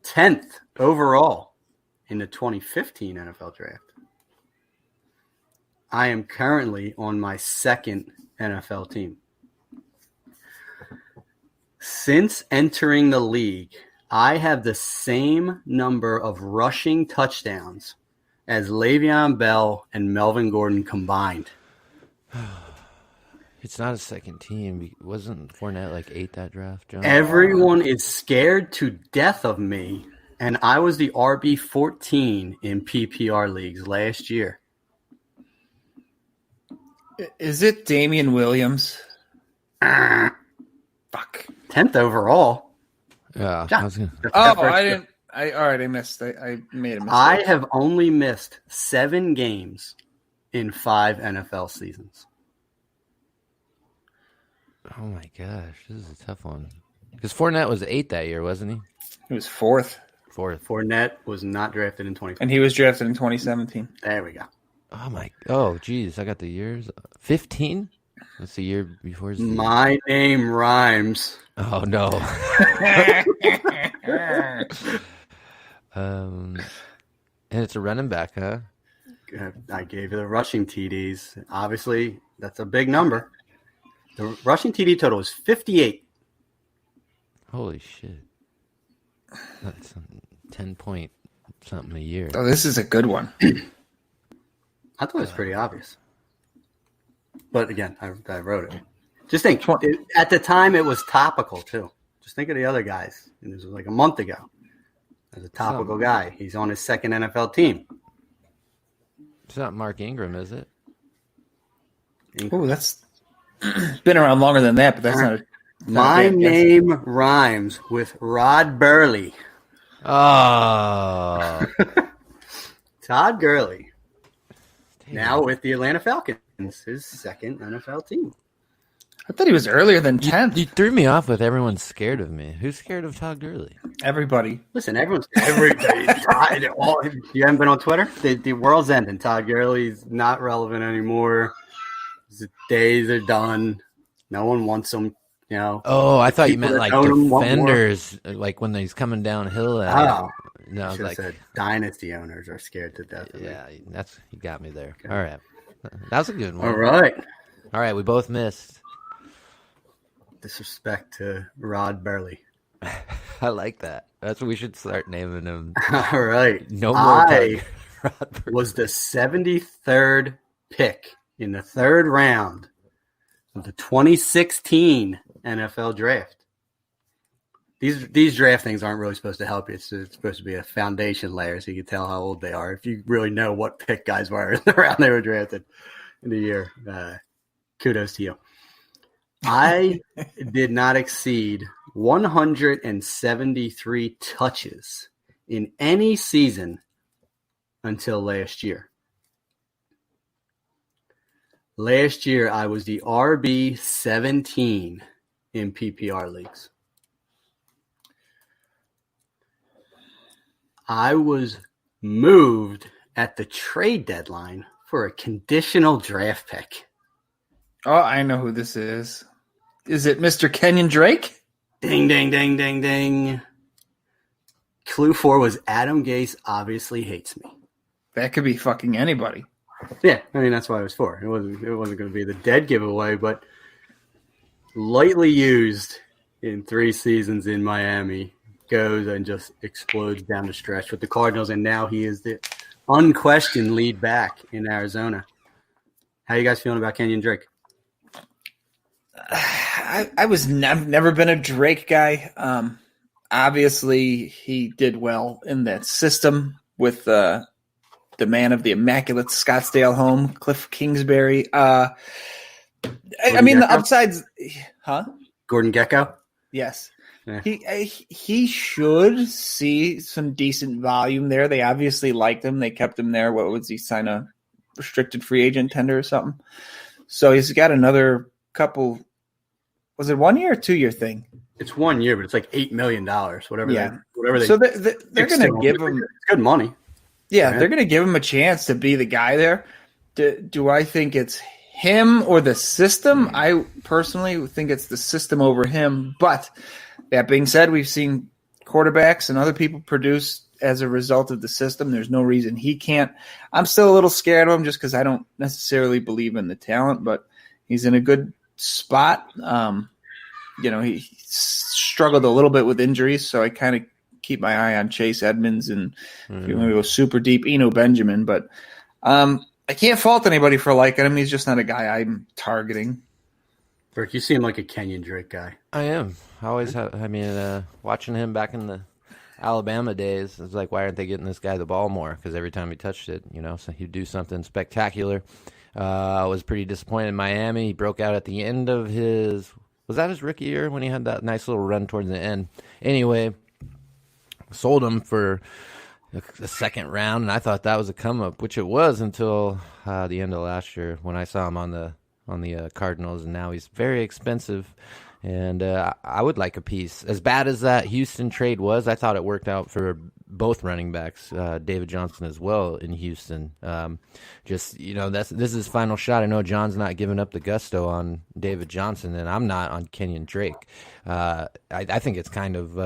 10th overall in the 2015 NFL Draft. I am currently on my 2nd NFL team. Since entering the league, I have the same number of rushing touchdowns as Le'Veon Bell and Melvin Gordon combined. It's not a second team. Wasn't Fournette 8 that draft, John? Everyone is scared to death of me, and I was the RB14 in PPR leagues last year. Is it Damian Williams? Fuck. 10th overall. Yeah. I didn't. I missed. I made a mistake. I have only missed 7 games in 5 NFL seasons. Oh my gosh, this is a tough one. Because Fournette was 8 that year, wasn't he? He was 4th. Fournette was not drafted in 2015. And he was drafted in 2017. There we go. Geez, I got the years. 15? That's the year before his season. My name rhymes. Oh no. And it's a running back, huh? I gave you the rushing TDs. Obviously, that's a big number. The rushing TD total is 58. Holy shit. That's 10 point something a year. Oh, this is a good one. I thought it was pretty obvious. But again, I wrote it. Just think, at the time it was topical too. Just think of the other guys. And this was like a month ago. As a topical guy. He's on his 2nd NFL team. It's not Mark Ingram, is it? Oh, that's been around longer than that, but that's not. My name rhymes with Rodd Burley. Oh. Todd Gurley. Damn. Now with the Atlanta Falcons, his 2nd NFL team. I thought he was earlier than 10th. You threw me off with everyone's scared of me. Who's scared of Todd Gurley? Everybody. Listen, everyone's you haven't been on Twitter? The world's ending. Todd Gurley's not relevant anymore. The days are done. No one wants him. Oh, I thought you meant defenders, like when he's coming downhill. No, I should have said dynasty owners are scared to death. Yeah, you got me there. Okay. All right, that was a good one. All right, we both missed. Disrespect to Rodd Burley. I like that. That's what we should start naming him. All right. No more I Rodd Burley. was the 73rd pick in the third round of the 2016 NFL draft. These draft things aren't really supposed to help you. It's supposed to be a foundation layer so you can tell how old they are. If you really know what pick guys were in the round they were drafted in the year, kudos to you. I did not exceed 173 touches in any season until last year. Last year, I was the RB 17 in PPR leagues. I was moved at the trade deadline for a conditional draft pick. Oh, I know who this is. Is it Mr. Kenyon Drake? Ding, ding, ding, ding, ding. Clue 4 was Adam Gase obviously hates me. That could be fucking anybody. Yeah, I mean, that's what it was for. It wasn't going to be the dead giveaway, but lightly used in 3 seasons in Miami, goes and just explodes down the stretch with the Cardinals, and now he is the unquestioned lead back in Arizona. How you guys feeling about Kenyon Drake? I've never been a Drake guy. Obviously, he did well in that system with the man of the immaculate Scottsdale home, Cliff Kingsbury. I mean, Gecko? the upsides, huh? Gordon Gecko? Yes. Yeah. He should see some decent volume there. They obviously liked him. They kept him there. What was he, sign a restricted free agent tender or something? So he's got another couple. Was it 1 year or 2 year thing? It's 1 year, but it's like $8 million, whatever. Yeah. Whatever they. So they're going to give him. It's good money. Yeah, they're going to give him a chance to be the guy there. Do I think it's him or the system? I personally think it's the system over him. But that being said, we've seen quarterbacks and other people produce as a result of the system. There's no reason he can't. I'm still a little scared of him just because I don't necessarily believe in the talent, but he's in a good spot. He struggled a little bit with injuries, so I kind of keep my eye on Chase Edmonds and if you want to go super deep, Eno Benjamin. But I can't fault anybody for liking him. He's just not a guy I'm targeting. Burke, you seem like a Kenyon Drake guy. I am. I always have. I mean, watching him back in the Alabama days, it's like, why aren't they getting this guy the ball more? Because every time he touched it, so he'd do something spectacular. I was pretty disappointed in Miami. He broke out at the end of his rookie year when he had that nice little run towards the end? Anyway, sold him for the second round, and I thought that was a come up, which it was until the end of last year when I saw him on the Cardinals, and now he's very expensive. And I would like a piece. As bad as that Houston trade was, I thought it worked out for both running backs, David Johnson as well in Houston. This is his final shot. I know John's not giving up the gusto on David Johnson, and I'm not on Kenyon Drake. I think it's kind of,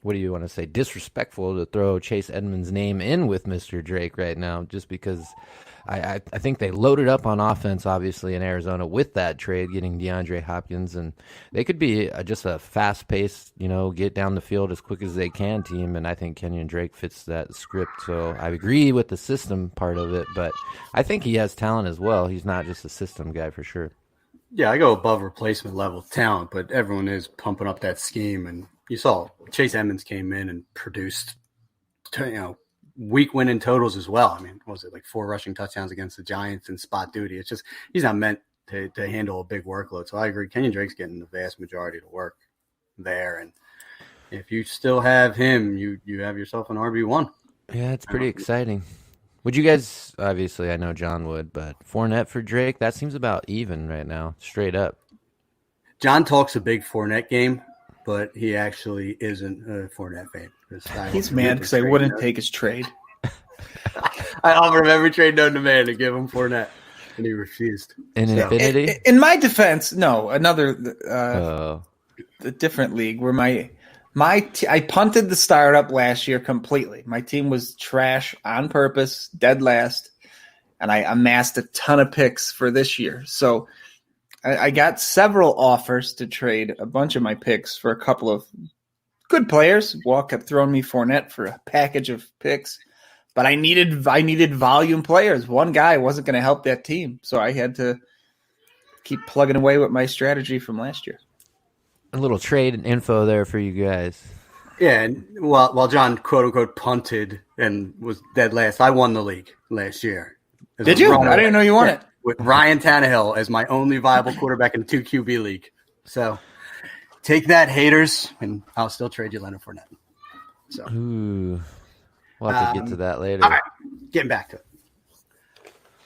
what do you want to say, disrespectful to throw Chase Edmonds' name in with Mr. Drake right now, just because I think they loaded up on offense, obviously, in Arizona with that trade, getting DeAndre Hopkins, and they could be just a fast-paced, get down the field as quick as they can team, and I think Kenyon Drake fits that script. So I agree with the system part of it, but I think he has talent as well. He's not just a system guy for sure. Yeah, I go above replacement level talent, but everyone is pumping up that scheme, and you saw Chase Edmonds came in and produced, week winning totals as well. I mean, what was it, like 4 rushing touchdowns against the Giants in spot duty? It's just he's not meant to handle a big workload. So I agree. Kenyon Drake's getting the vast majority of the work there, and if you still have him, you have yourself an RB1. Yeah, it's pretty exciting. Would you guys? Obviously, I know John would, but Fournette for Drake, that seems about even right now, straight up. John talks a big Fournette game, but he actually isn't a Fournette fan. He's mad because I wouldn't take his trade. I offered him every trade known to man to give him Fournette, and he refused. Infinity? In my defense, no. Another a different league where I punted the startup last year completely. My team was trash on purpose, dead last, and I amassed a ton of picks for this year. So I got several offers to trade a bunch of my picks for a couple of good players. Wall kept throwing me Fournette for a package of picks, but I needed volume players. One guy wasn't going to help that team, so I had to keep plugging away with my strategy from last year. A little trade and info there for you guys. Yeah, and while John quote unquote punted and was dead last, I won the league last year. Did you? I didn't know you won it. With Ryan Tannehill as my only viable quarterback in a 2 QB league. So take that, haters, and I'll still trade you Leonard Fournette. So Ooh, we'll have to get to that later. All right, getting back to it.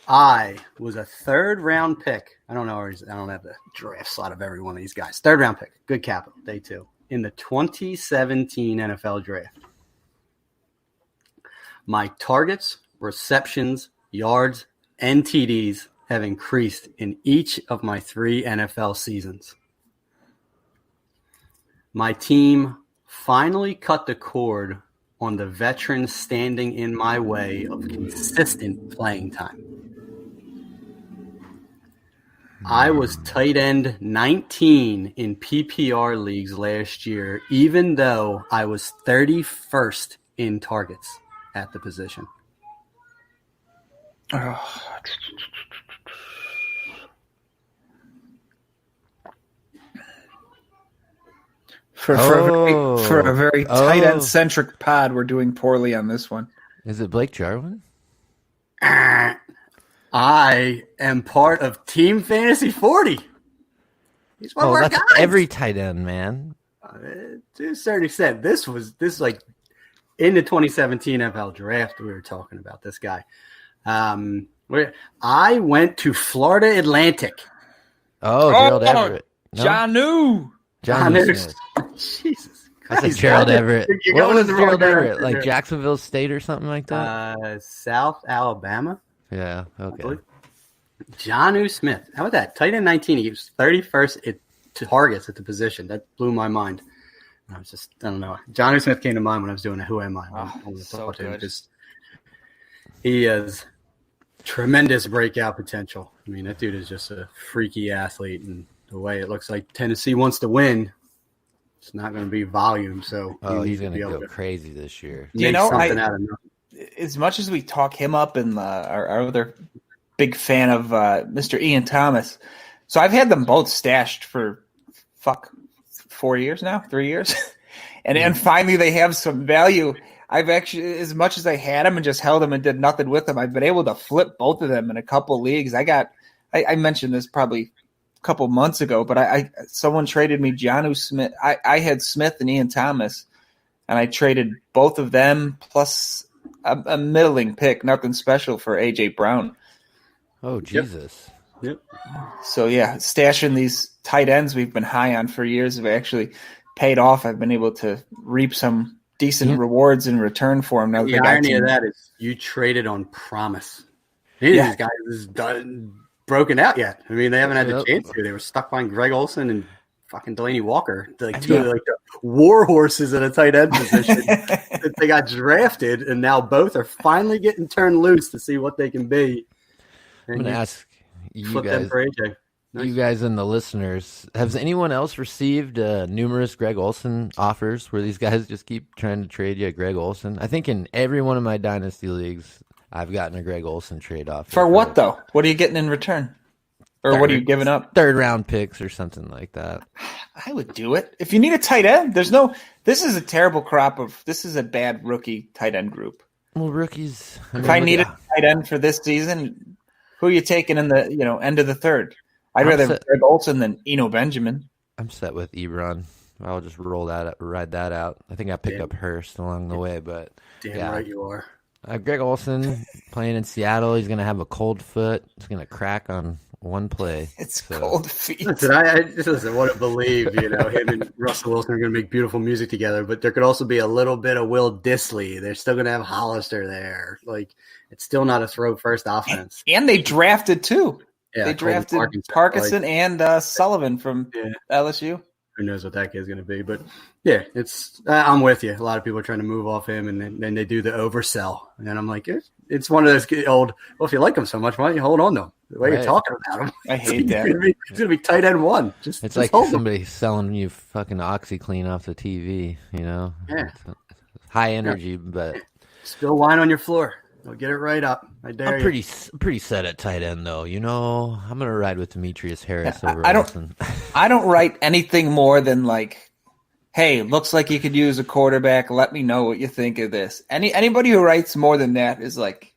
I was a 3rd round pick. I don't have the draft slot of every one of these guys. 3rd round pick, good capital, day 2 in the 2017 NFL draft. My targets, receptions, yards, and TDs have increased in each of my 3 NFL seasons. My team finally cut the cord on the veterans standing in my way of consistent playing time. I was tight end 19 in PPR leagues last year, even though I was 31st in targets at the position. For a very tight end centric pod, we're doing poorly on this one. Is it Blake Jarwin? I am part of Team Fantasy 40. He's one of our that's guys. every tight end, man. To a certain extent, this like in the 2017 NFL draft. We were talking about this guy. I went to Florida Atlantic. Oh, Gerald Everett. No? John Smith. Jesus. I said Gerald Everett. What was Gerald Everett? Like Jacksonville State or something like that? South Alabama. Yeah, okay. John Smith. How about that? Tight end 19. He was 31st at targets at the position. That blew my mind. I don't know. John Smith came to mind when I was doing a Who Am I? So good. He has tremendous breakout potential. I mean, that dude is just a freaky athlete, and the way it looks like Tennessee wants to win, it's not going to be volume. So he's going to go crazy this year. As much as we talk him up and our other big fan of Mr. Ian Thomas, so I've had them both stashed for 4 years now, 3 years, and finally they have some value. I've actually, as much as I had them and just held them and did nothing with them, I've been able to flip both of them in a couple leagues. I mentioned this probably a couple months ago, but someone traded me John Smith. I had Smith and Ian Thomas, and I traded both of them plus a middling pick, nothing special, for A.J. Brown. Oh, Jesus. Yep. So, yeah, stashing these tight ends we've been high on for years have actually paid off. I've been able to reap some decent rewards in return for them. Now, the irony of that is you traded on promise. These guys is broken out yet. I mean, they haven't had the chance to. They were stuck behind Greg Olsen and fucking Delaney Walker, like two of the war horses at a tight end position. That they got drafted, and now both are finally getting turned loose to see what they can be. I'm going to ask you guys, you guys and the listeners, has anyone else received numerous Greg Olsen offers where these guys just keep trying to trade you a Greg Olsen? I think in every one of my dynasty leagues, I've gotten a Greg Olsen trade offer. For what, though? What are you getting in return? Or what are you giving up? 3rd round picks or something like that. I would do it. If you need a tight end, this is a terrible this is a bad rookie tight end group. Well, rookies. If I needed a tight end for this season, who are you taking in the end of the 3rd? I'd rather have Greg Olsen than Eno Benjamin. I'm set with Ebron. I'll just ride that out. I think I picked up Hurst along the way, but damn right you are. Greg Olsen playing in Seattle. He's going to have a cold foot. He's going to crack on one play. Cold feet. Listen, I just want to believe, him and Russell Wilson are going to make beautiful music together, but there could also be a little bit of Will Dissly. They're still going to have Hollister there. Like, it's still not a throw-first offense. And they drafted, too. Yeah, they drafted Parkinson and Sullivan from LSU. who knows what that kid's going to be. But yeah, it's I'm with you. A lot of people are trying to move off him, and then they do the oversell. And then I'm like, it's one of those old. Well, if you like him so much, why don't you hold on to him? The way you're talking about him, I hate that. It's going to be tight end one. It's like somebody selling you fucking OxyClean off the TV. You know, yeah, high energy, but spill wine on your floor. They'll get it right up. I'm pretty set at tight end, though. You know, I'm gonna ride with Demetrius Harris over. I don't write anything more than like, "Hey, looks like you could use a quarterback. Let me know what you think of this." Anybody who writes more than that is like,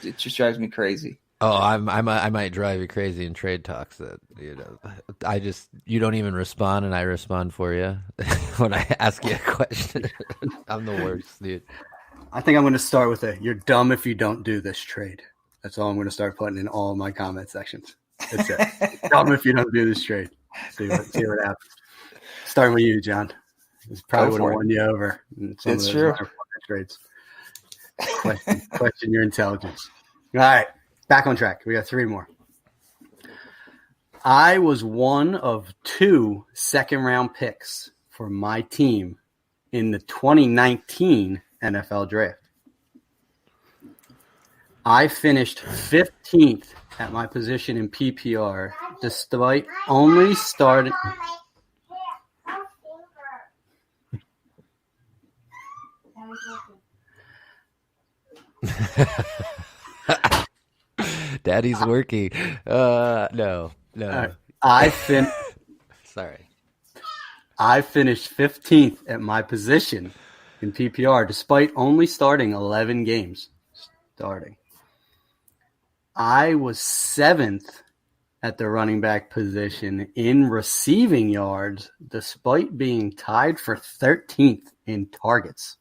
it just drives me crazy. Oh, I might drive you crazy in trade talks. That you don't even respond, and I respond for you when I ask you a question. I'm the worst, dude. I think I'm going to start with you're dumb if you don't do this trade. That's all I'm going to start putting in all my comment sections. That's it. Dumb if you don't do this trade. See what happens. Starting with you, John. This probably would have won you over. It's true. Trades. Question your intelligence. All right. Back on track. We got 3 more. I was one of 2 second-round picks for my team in the 2019 NFL Draft. I finished 15th at my position in PPR, despite only starting. Daddy's working. No. Sorry. I finished 15th at my position in PPR, despite only starting 11 games. I was 7th at the running back position in receiving yards, despite being tied for 13th in targets.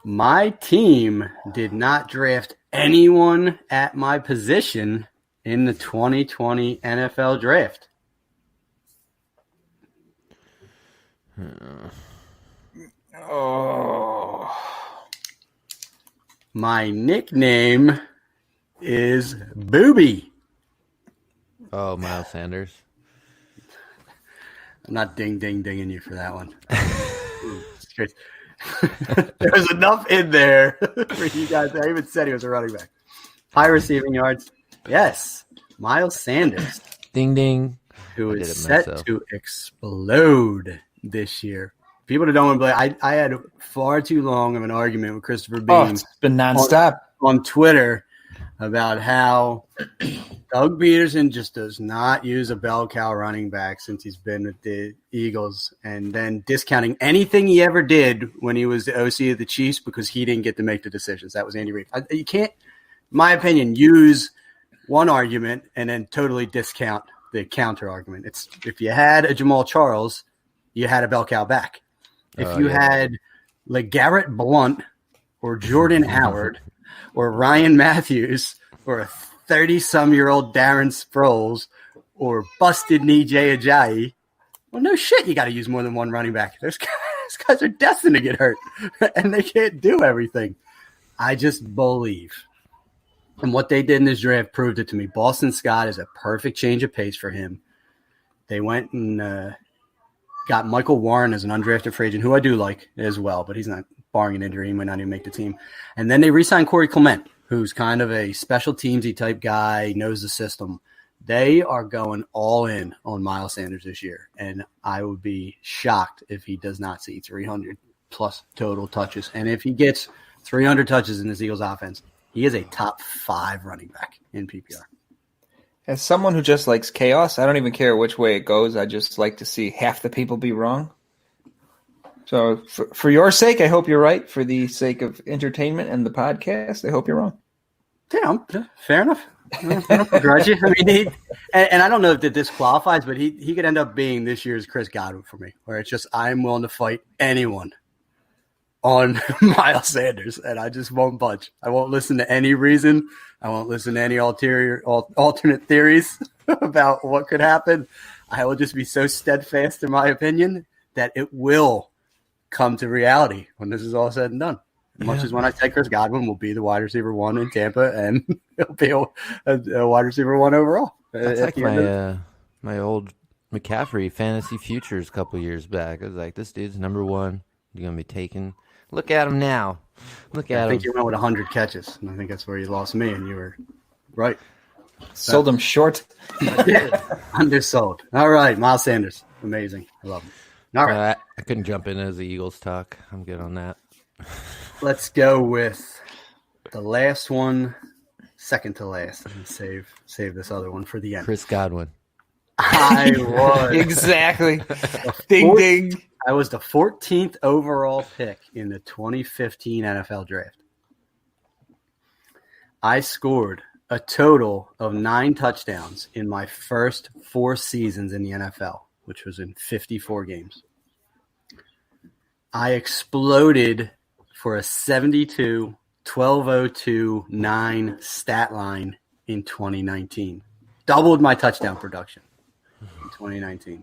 My team did not draft anyone at my position in the 2020 NFL Draft. Oh. My nickname is Booby. Oh, Miles Sanders. I'm not dinging you for that one. There's enough in there for you guys. I even said he was a running back. High receiving yards. Yes. Miles Sanders. Ding, ding. Who is set to explode this year. People that don't want to play, I had far too long of an argument with Christopher Bean. Oh, it's been nonstop. On Twitter about how Doug Peterson just does not use a bell cow running back since he's been with the Eagles, and then discounting anything he ever did when he was the OC of the Chiefs because he didn't get to make the decisions. That was Andy Reid. You can't, in my opinion, use one argument and then totally discount the counter argument. It's if you had a Jamal Charles, you had a bell cow back. If you had LeGarrette Blount or Jordan Howard or Ryan Matthews or a 30-some-year-old Darren Sproles or busted knee Jay Ajayi, well, no shit, you got to use more than one running back. Those guys are destined to get hurt, and they can't do everything. I just believe. And what they did in this draft proved it to me. Boston Scott is a perfect change of pace for him. They went and got Michael Warren as an undrafted free agent, who I do like as well, but he's not, barring an injury, he might not even make the team. And then they re-signed Corey Clement, who's kind of a special teamsy type guy, knows the system. They are going all in on Miles Sanders this year, and I would be shocked if he does not see 300-plus total touches. And if he gets 300 touches in this Eagles offense, he is a top 5 running back in PPR. As someone who just likes chaos, I don't even care which way it goes. I just like to see half the people be wrong. So for your sake, I hope you're right. For the sake of entertainment and the podcast, I hope you're wrong. Yeah, fair enough. I don't begrudge you. I mean, and I don't know if this qualifies, but he could end up being this year's Chris Godwin for me, where it's just I'm willing to fight anyone on Miles Sanders, and I just won't budge. I won't listen to any reason. I won't listen to any alternate theories about what could happen. I will just be so steadfast in my opinion that it will come to reality when this is all said and done. Much as when I said Chris Godwin will be the wide receiver 1 in Tampa, and he'll be a wide receiver 1 overall. That's like my old McCaffrey fantasy futures a couple years back. I was like, this dude's number one. You're going to be taken. Look at him now. Look at I him. think you went with 100 catches, and I think that's where you lost me, and you were right. Sold him short. Undersold. All right, Miles Sanders. Amazing. I love him. All right. I couldn't jump in as the Eagles talk. I'm good on that. Let's go with the last one, second to last, and save this other one for the end. Chris Godwin. I was. Exactly. Ding, ding. I was the 14th overall pick in the 2015 NFL Draft. I scored a total of 9 touchdowns in my first 4 seasons in the NFL, which was in 54 games. I exploded for a 72, 1202, 9 stat line in 2019. Doubled my touchdown production in 2019.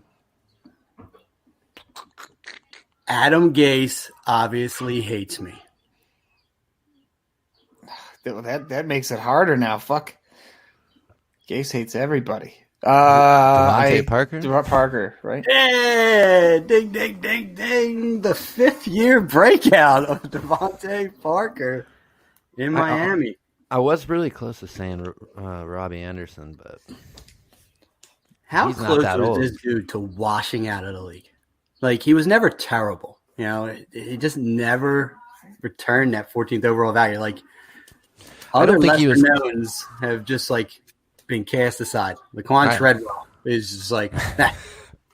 Adam Gase obviously hates me. That makes it harder now. Fuck. Gase hates everybody. Devontae Parker? Parker, right? Yeah, ding, ding, ding, ding. The 5th-year breakout of Devontae Parker in Miami. I was really close to saying Robbie Anderson, but How he's not close that was old. this dude to washing out of the league? Like, he was never terrible. You know, he just never returned that 14th overall value. Like, I other don't think he was. lesser-knowns have just, like, been cast aside. Laquan Treadwell is just like,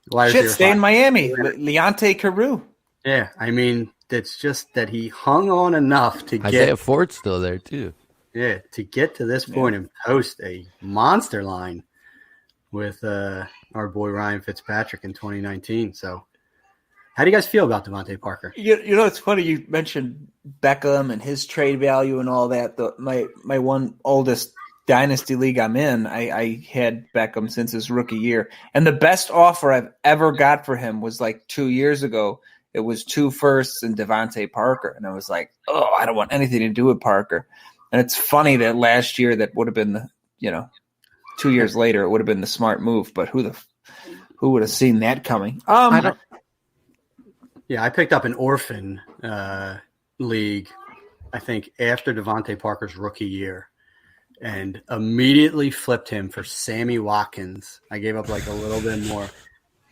why Shit, stay in Miami. Leonte Carew. Yeah, I mean, it's just that he hung on enough to Isaiah Ford's still there, too. Yeah, to get to this point and post a monster line with our boy Ryan Fitzpatrick in 2019. So, how do you guys feel about Devontae Parker? You know, it's funny you mentioned Beckham and his trade value and all that. My one oldest dynasty league I'm in, I had Beckham since his rookie year. And the best offer I've ever got for him was like 2 years ago. It was 2 firsts and Devontae Parker. And I was like, oh, I don't want anything to do with Parker. And it's funny that last year that would have been 2 years later, it would have been the smart move. But who would have seen that coming? Yeah, I picked up an orphan league, I think, after Devontae Parker's rookie year and immediately flipped him for Sammy Watkins. I gave up like a little bit more.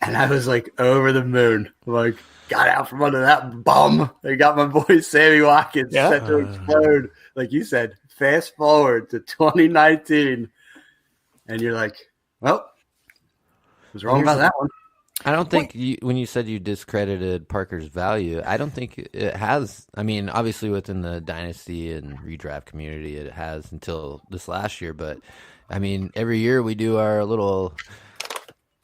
And I was like over the moon. Like, got out from under that bum. They got my boy Sammy Watkins set to explode. Like you said, fast forward to 2019. And you're like, well, I was wrong about that one. I don't think when you said you discredited Parker's value, I don't think it has. I mean, obviously within the dynasty and redraft community, it has until this last year. But, I mean, every year we do our little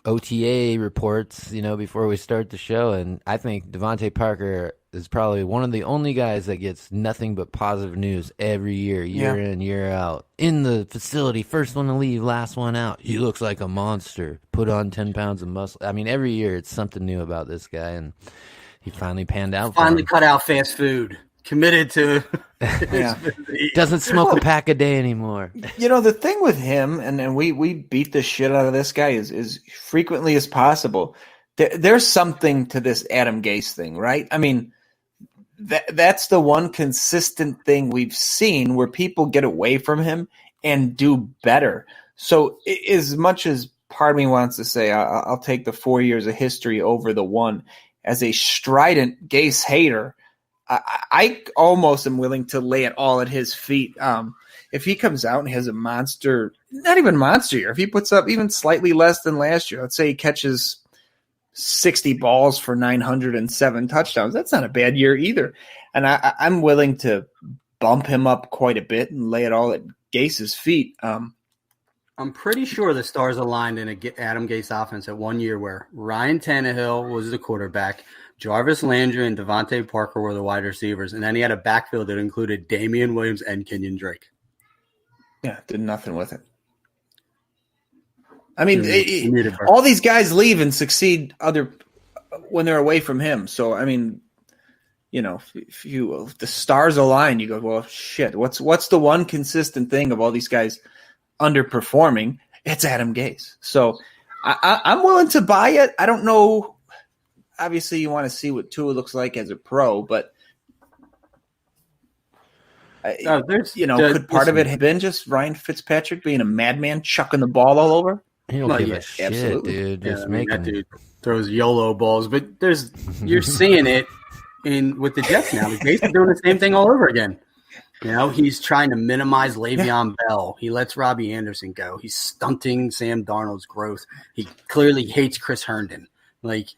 OTA reports, before we start the show. And I think Devontae Parker is probably one of the only guys that gets nothing but positive news every year, year in, year out. In the facility, first one to leave, last one out. He looks like a monster. Put on 10 pounds of muscle. I mean, every year it's something new about this guy, and he finally panned out. Finally cut out fast food. Committed to doesn't smoke a pack a day anymore. The thing with him, and we beat the shit out of this guy as frequently as possible. There's something to this Adam Gase thing, right? I mean, that's the one consistent thing we've seen where people get away from him and do better. So as much as part of me wants to say I'll take the 4 years of history over the one, as a strident Gase hater, I almost am willing to lay it all at his feet. If he comes out and has a monster, not even monster year, if he puts up even slightly less than last year, let's say he catches 60 balls for 907 touchdowns, that's not a bad year either. And I'm willing to bump him up quite a bit and lay it all at Gase's feet. I'm pretty sure the stars aligned in a Adam Gase offense at 1 year where Ryan Tannehill was the quarterback, Jarvis Landry and Devontae Parker were the wide receivers, and then he had a backfield that included Damian Williams and Kenyon Drake. Yeah, did nothing with it. I mean, all these guys leave and succeed when they're away from him. So, I mean, if the stars align, you go, well, shit, what's the one consistent thing of all these guys underperforming? It's Adam Gase. So I'm willing to buy it. I don't know. Obviously, you want to see what Tua looks like as a pro, but could part of it have been just Ryan Fitzpatrick being a madman, chucking the ball all over? He don't give a shit, dude. Just that dude throws YOLO balls, but you're seeing it with the Jets now. He's basically doing the same thing all over again. He's trying to minimize Le'Veon Bell. He lets Robbie Anderson go. He's stunting Sam Darnold's growth. He clearly hates Chris Herndon. Like,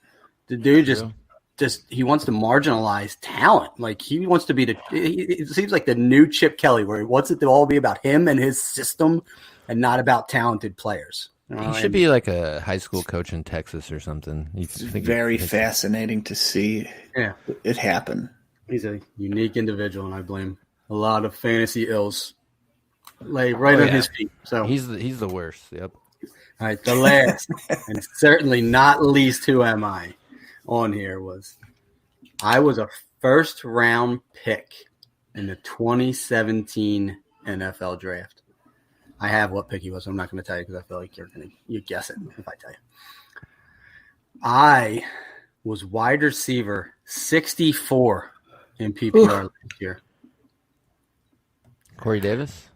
the dude just he wants to marginalize talent. Like, he wants to be it seems like the new Chip Kelly, where he wants it to all be about him and his system and not about talented players. He should be like a high school coach in Texas or something. It's very fascinating to see it happen. He's a unique individual, and I blame a lot of fantasy ills lay right on his feet. So he's the worst. Yep. All right, the last and certainly not least who am I on here I was a first round pick in the 2017 NFL draft. I have what pick he was. I'm not going to tell you because I feel like you guess it if I tell you. I was wide receiver 64 in PPR last year. Corey Davis?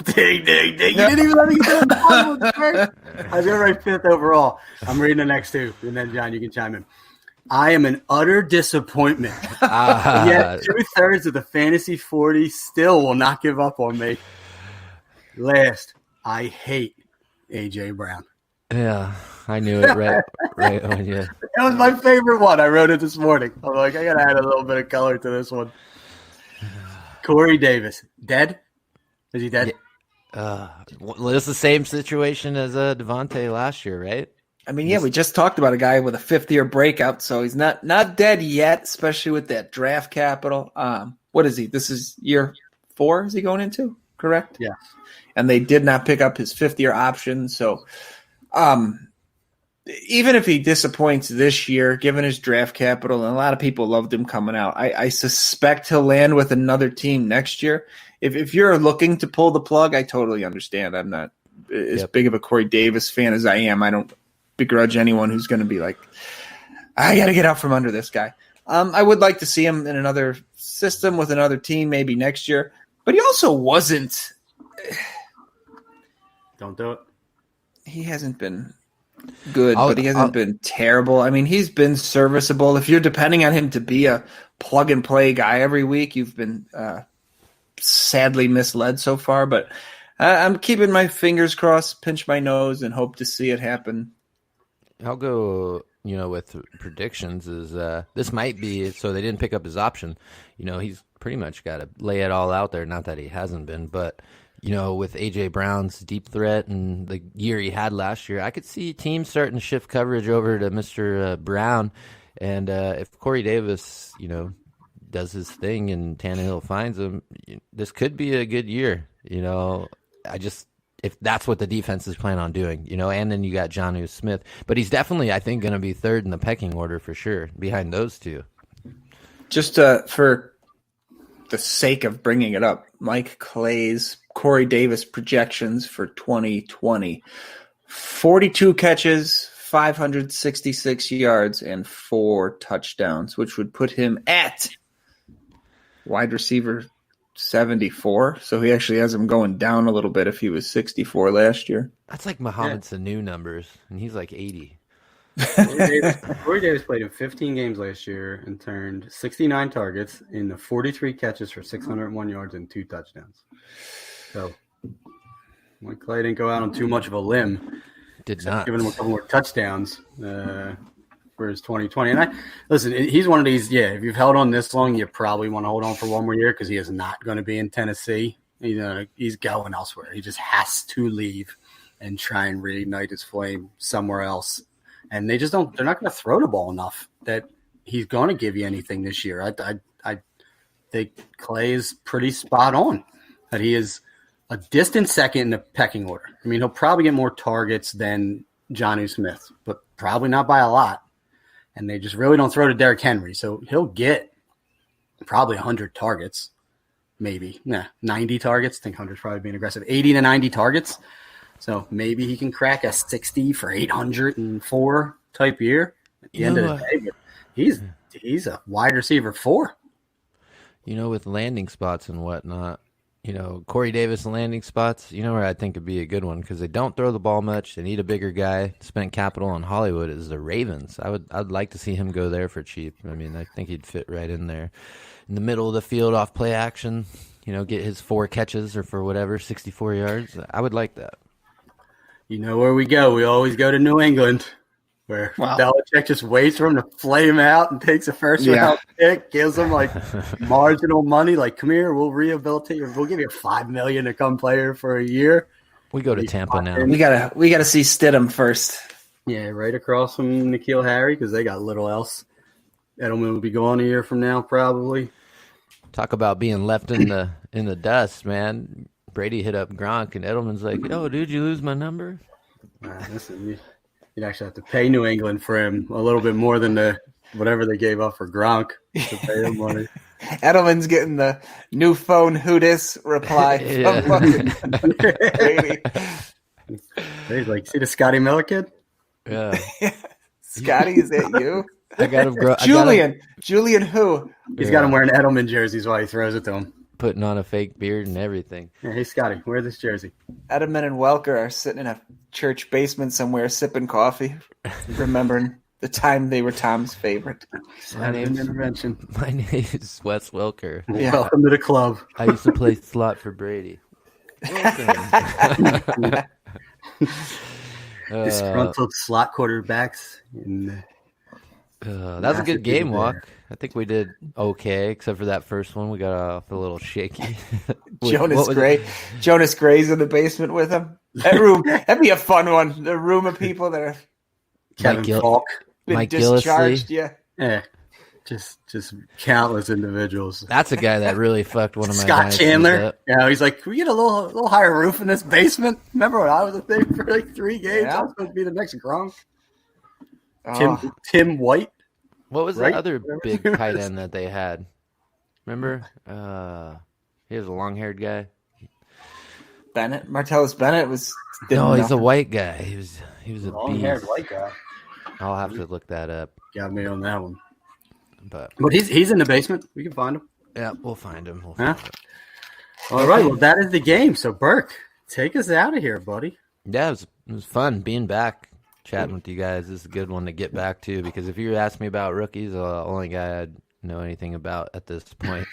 Ding. You didn't even let me get the I was going to write 5th overall. I'm reading the next two, and then, John, you can chime in. I am an utter disappointment. Yet 2/3 of the Fantasy 40 still will not give up on me. Last, I hate A.J. Brown. Yeah, I knew it right when you. That was my favorite one. I wrote it this morning. I'm like, I got to add a little bit of color to this one. Corey Davis. Dead? Is he dead? Well, it's the same situation as Devontae last year, right? I mean, we just talked about a guy with a 5th-year breakout, so he's not dead yet, especially with that draft capital. What is he? This is year 4 is he going into, correct? Yeah. And they did not pick up his 5th-year option, so even if he disappoints this year, given his draft capital, and a lot of people loved him coming out, I suspect he'll land with another team next year. If you're looking to pull the plug, I totally understand. I'm not as big of a Corey Davis fan as I am. I don't begrudge anyone who's going to be like, I got to get out from under this guy. I would like to see him in another system with another team maybe next year, but he also wasn't. Don't do it. He hasn't been good, but he hasn't been terrible. I mean, he's been serviceable. If you're depending on him to be a plug-and-play guy every week, you've been sadly misled so far. But I'm keeping my fingers crossed, pinch my nose, and hope to see it happen. I'll go, with predictions is this might be, so they didn't pick up his option. He's pretty much got to lay it all out there. Not that he hasn't been, but with A.J. Brown's deep threat and the year he had last year, I could see teams starting to shift coverage over to Mr. Brown. And if Corey Davis, does his thing and Tannehill finds him, this could be a good year. If that's what the defense is planning on doing, and then you got Jonnu Smith. But he's definitely, I think, going to be 3rd in the pecking order for sure, behind those two. Just for the sake of bringing it up, Mike Clay's Corey Davis projections for 2020. 42 catches, 566 yards, and 4 touchdowns, which would put him at wide receiver 74. So he actually has him going down a little bit if he was 64 last year. That's like Mohamed Sanu numbers, and he's like 80. Corey Davis played in 15 games last year and turned 69 targets into 43 catches for 601 yards and 2 touchdowns. So Mike Clay didn't go out on too much of a limb. Did not. Giving him a couple more touchdowns for his 2020. And listen, he's one of these, if you've held on this long, you probably want to hold on for one more year because he is not going to be in Tennessee. He's going elsewhere. He just has to leave and try and reignite his flame somewhere else. And they're not going to throw the ball enough that he's going to give you anything this year. I think Clay is pretty spot on that he is a distant second in the pecking order. I mean, he'll probably get more targets than Jonnu Smith, but probably not by a lot. And they just really don't throw to Derrick Henry. So he'll get probably 100 targets, maybe. 90 targets. I think 100 is probably being aggressive. 80 to 90 targets. So maybe he can crack a 60 for 804 type year at the end of the day. But he's a wide receiver 4. With landing spots and whatnot, Corey Davis landing spots, where I think would be a good one because they don't throw the ball much. They need a bigger guy. Spent capital on Hollywood is the Ravens. I'd like to see him go there for cheap. I mean, I think he'd fit right in there. In the middle of the field off play action, get his 4 catches or for whatever, 64 yards. I would like that. You know where we go? We always go to New England, where Belichick just waits for him to flame out and takes a first-round pick, gives him like marginal money, like, come here, we'll rehabilitate you. We'll give you $5 million to come play here for a year. We go to Tampa now. We gotta see Stidham first. Yeah, right across from N'Keal Harry because they got little else. Edelman will be gone a year from now, probably. Talk about being left in the dust, man. Brady hit up Gronk, and Edelman's like, "Yo, dude, you lose my number?" Listen, you'd actually have to pay New England for him a little bit more than whatever they gave up for Gronk to pay him money. Edelman's getting the new phone who dis reply from Brady. He's like, see the Scotty Miller kid? Yeah. Scotty, is that you? I got him. Julian who? He's got him wearing Edelman jerseys while he throws it to him. Putting on a fake beard and everything. Yeah, hey, Scotty, wear this jersey. Edelman and Welker are sitting in a church basement somewhere sipping coffee, remembering the time they were Tom's favorite. My name is Wes Welker. Yeah. Welcome to the club. I used to play slot for Brady. Disgruntled slot quarterbacks. That was a good game, Walk. I think we did okay, except for that first one. We got off a little shaky. Jonas Gray's in the basement with him. That'd be a fun one. The room of people that are Kevin Falk, Mike discharged. Gillisley. Yeah, just countless individuals. That's a guy that really fucked one of my Scott Chandler. Yeah, he's like, can we get a little higher roof in this basement? Remember when I was a thing for like 3 games? I was supposed to be the next Gronk. Tim White. What was the other big tight end that they had? Remember? He was a long-haired guy. Bennett, Martellus Bennett was. No, he's a white guy. He was a long-haired beast. white guy. I'll have to look that up. Got me on that one. But he's in the basement. We can find him. Yeah, we'll find him. All right. Well, that is the game. So Burke, take us out of here, buddy. Yeah, it was fun being back. Chatting with you guys. This is a good one to get back to because if you ask me about rookies, the only guy I'd know anything about at this point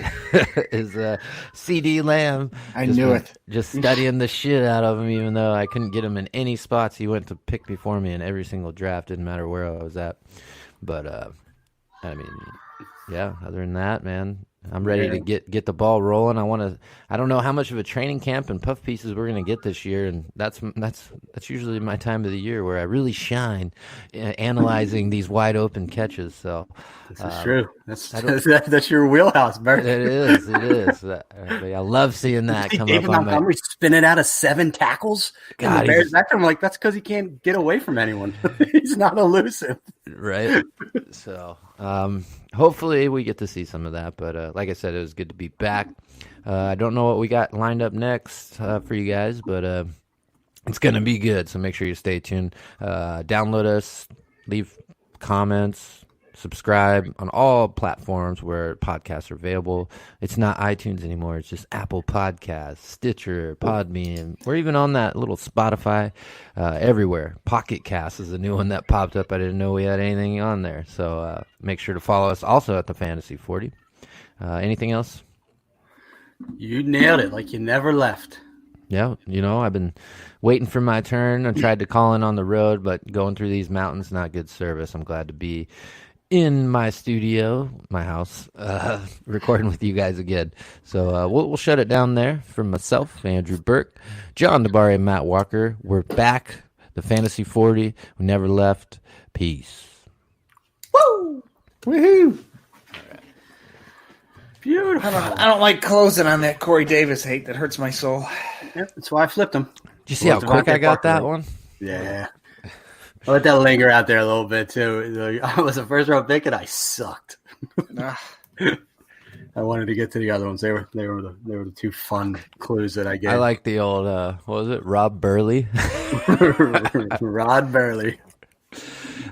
is CD Lamb. I knew it. Just studying the shit out of him, even though I couldn't get him in any spots. He went to pick before me in every single draft. Didn't matter where I was at. But, I mean, yeah, other than that, man, I'm ready to get the ball rolling. I don't know how much of a training camp and puff pieces we're going to get this year, and that's usually my time of the year where I really shine analyzing these wide open catches. So this is true. That's your wheelhouse, Bert. It is. I love seeing that come David up on Montgomery spinning out of 7 tackles. God, the Bears back there, I'm like, that's because he can't get away from anyone. He's not elusive, right? So hopefully we get to see some of that. But like I said, it was good to be back. I don't know what we got lined up next for you guys, but it's going to be good. So make sure you stay tuned. Download us, leave comments, subscribe on all platforms where podcasts are available. It's not iTunes anymore. It's just Apple Podcasts, Stitcher, Podbean. We're even on that little Spotify, everywhere. Pocket Cast is a new one that popped up. I didn't know we had anything on there. So make sure to follow us also at the Fantasy 40. Anything else? You nailed it like you never left. Yeah, I've been waiting for my turn. I tried to call in on the road, but going through these mountains, not good service. I'm glad to be in my studio, my house, recording with you guys again. So we'll shut it down there. From myself, Andrew Burke, John Dabari, and Matt Walker. We're back. The Fantasy 40. We never left. Peace. Woo! Woohoo! Beautiful. I don't like closing on that Corey Davis hate. That hurts my soul. Yep, that's why I flipped him. Did you see how quick I got that one? Yeah. I let that linger out there a little bit, too. I was a first-round pick, and I sucked. I wanted to get to the other ones. They were the two fun clues that I gave. I like the old what was it? Rodd Burley. Rodd Burley.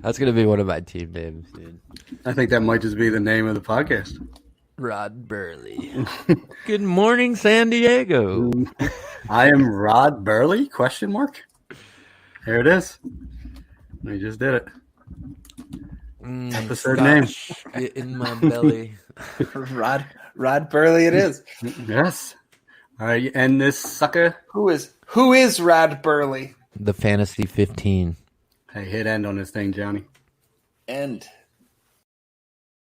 That's gonna be one of my team names, dude. I think that might just be the name of the podcast. Rodd Burley. Good morning, San Diego. I am Rodd Burley? Question mark. Here it is. We just did it. Episode name. Get in my belly. Rodd Burley it is. Yes. All right, and this sucker. Who is Rodd Burley? The Fantasy 15. Hey, hit end on this thing, Johnny. End.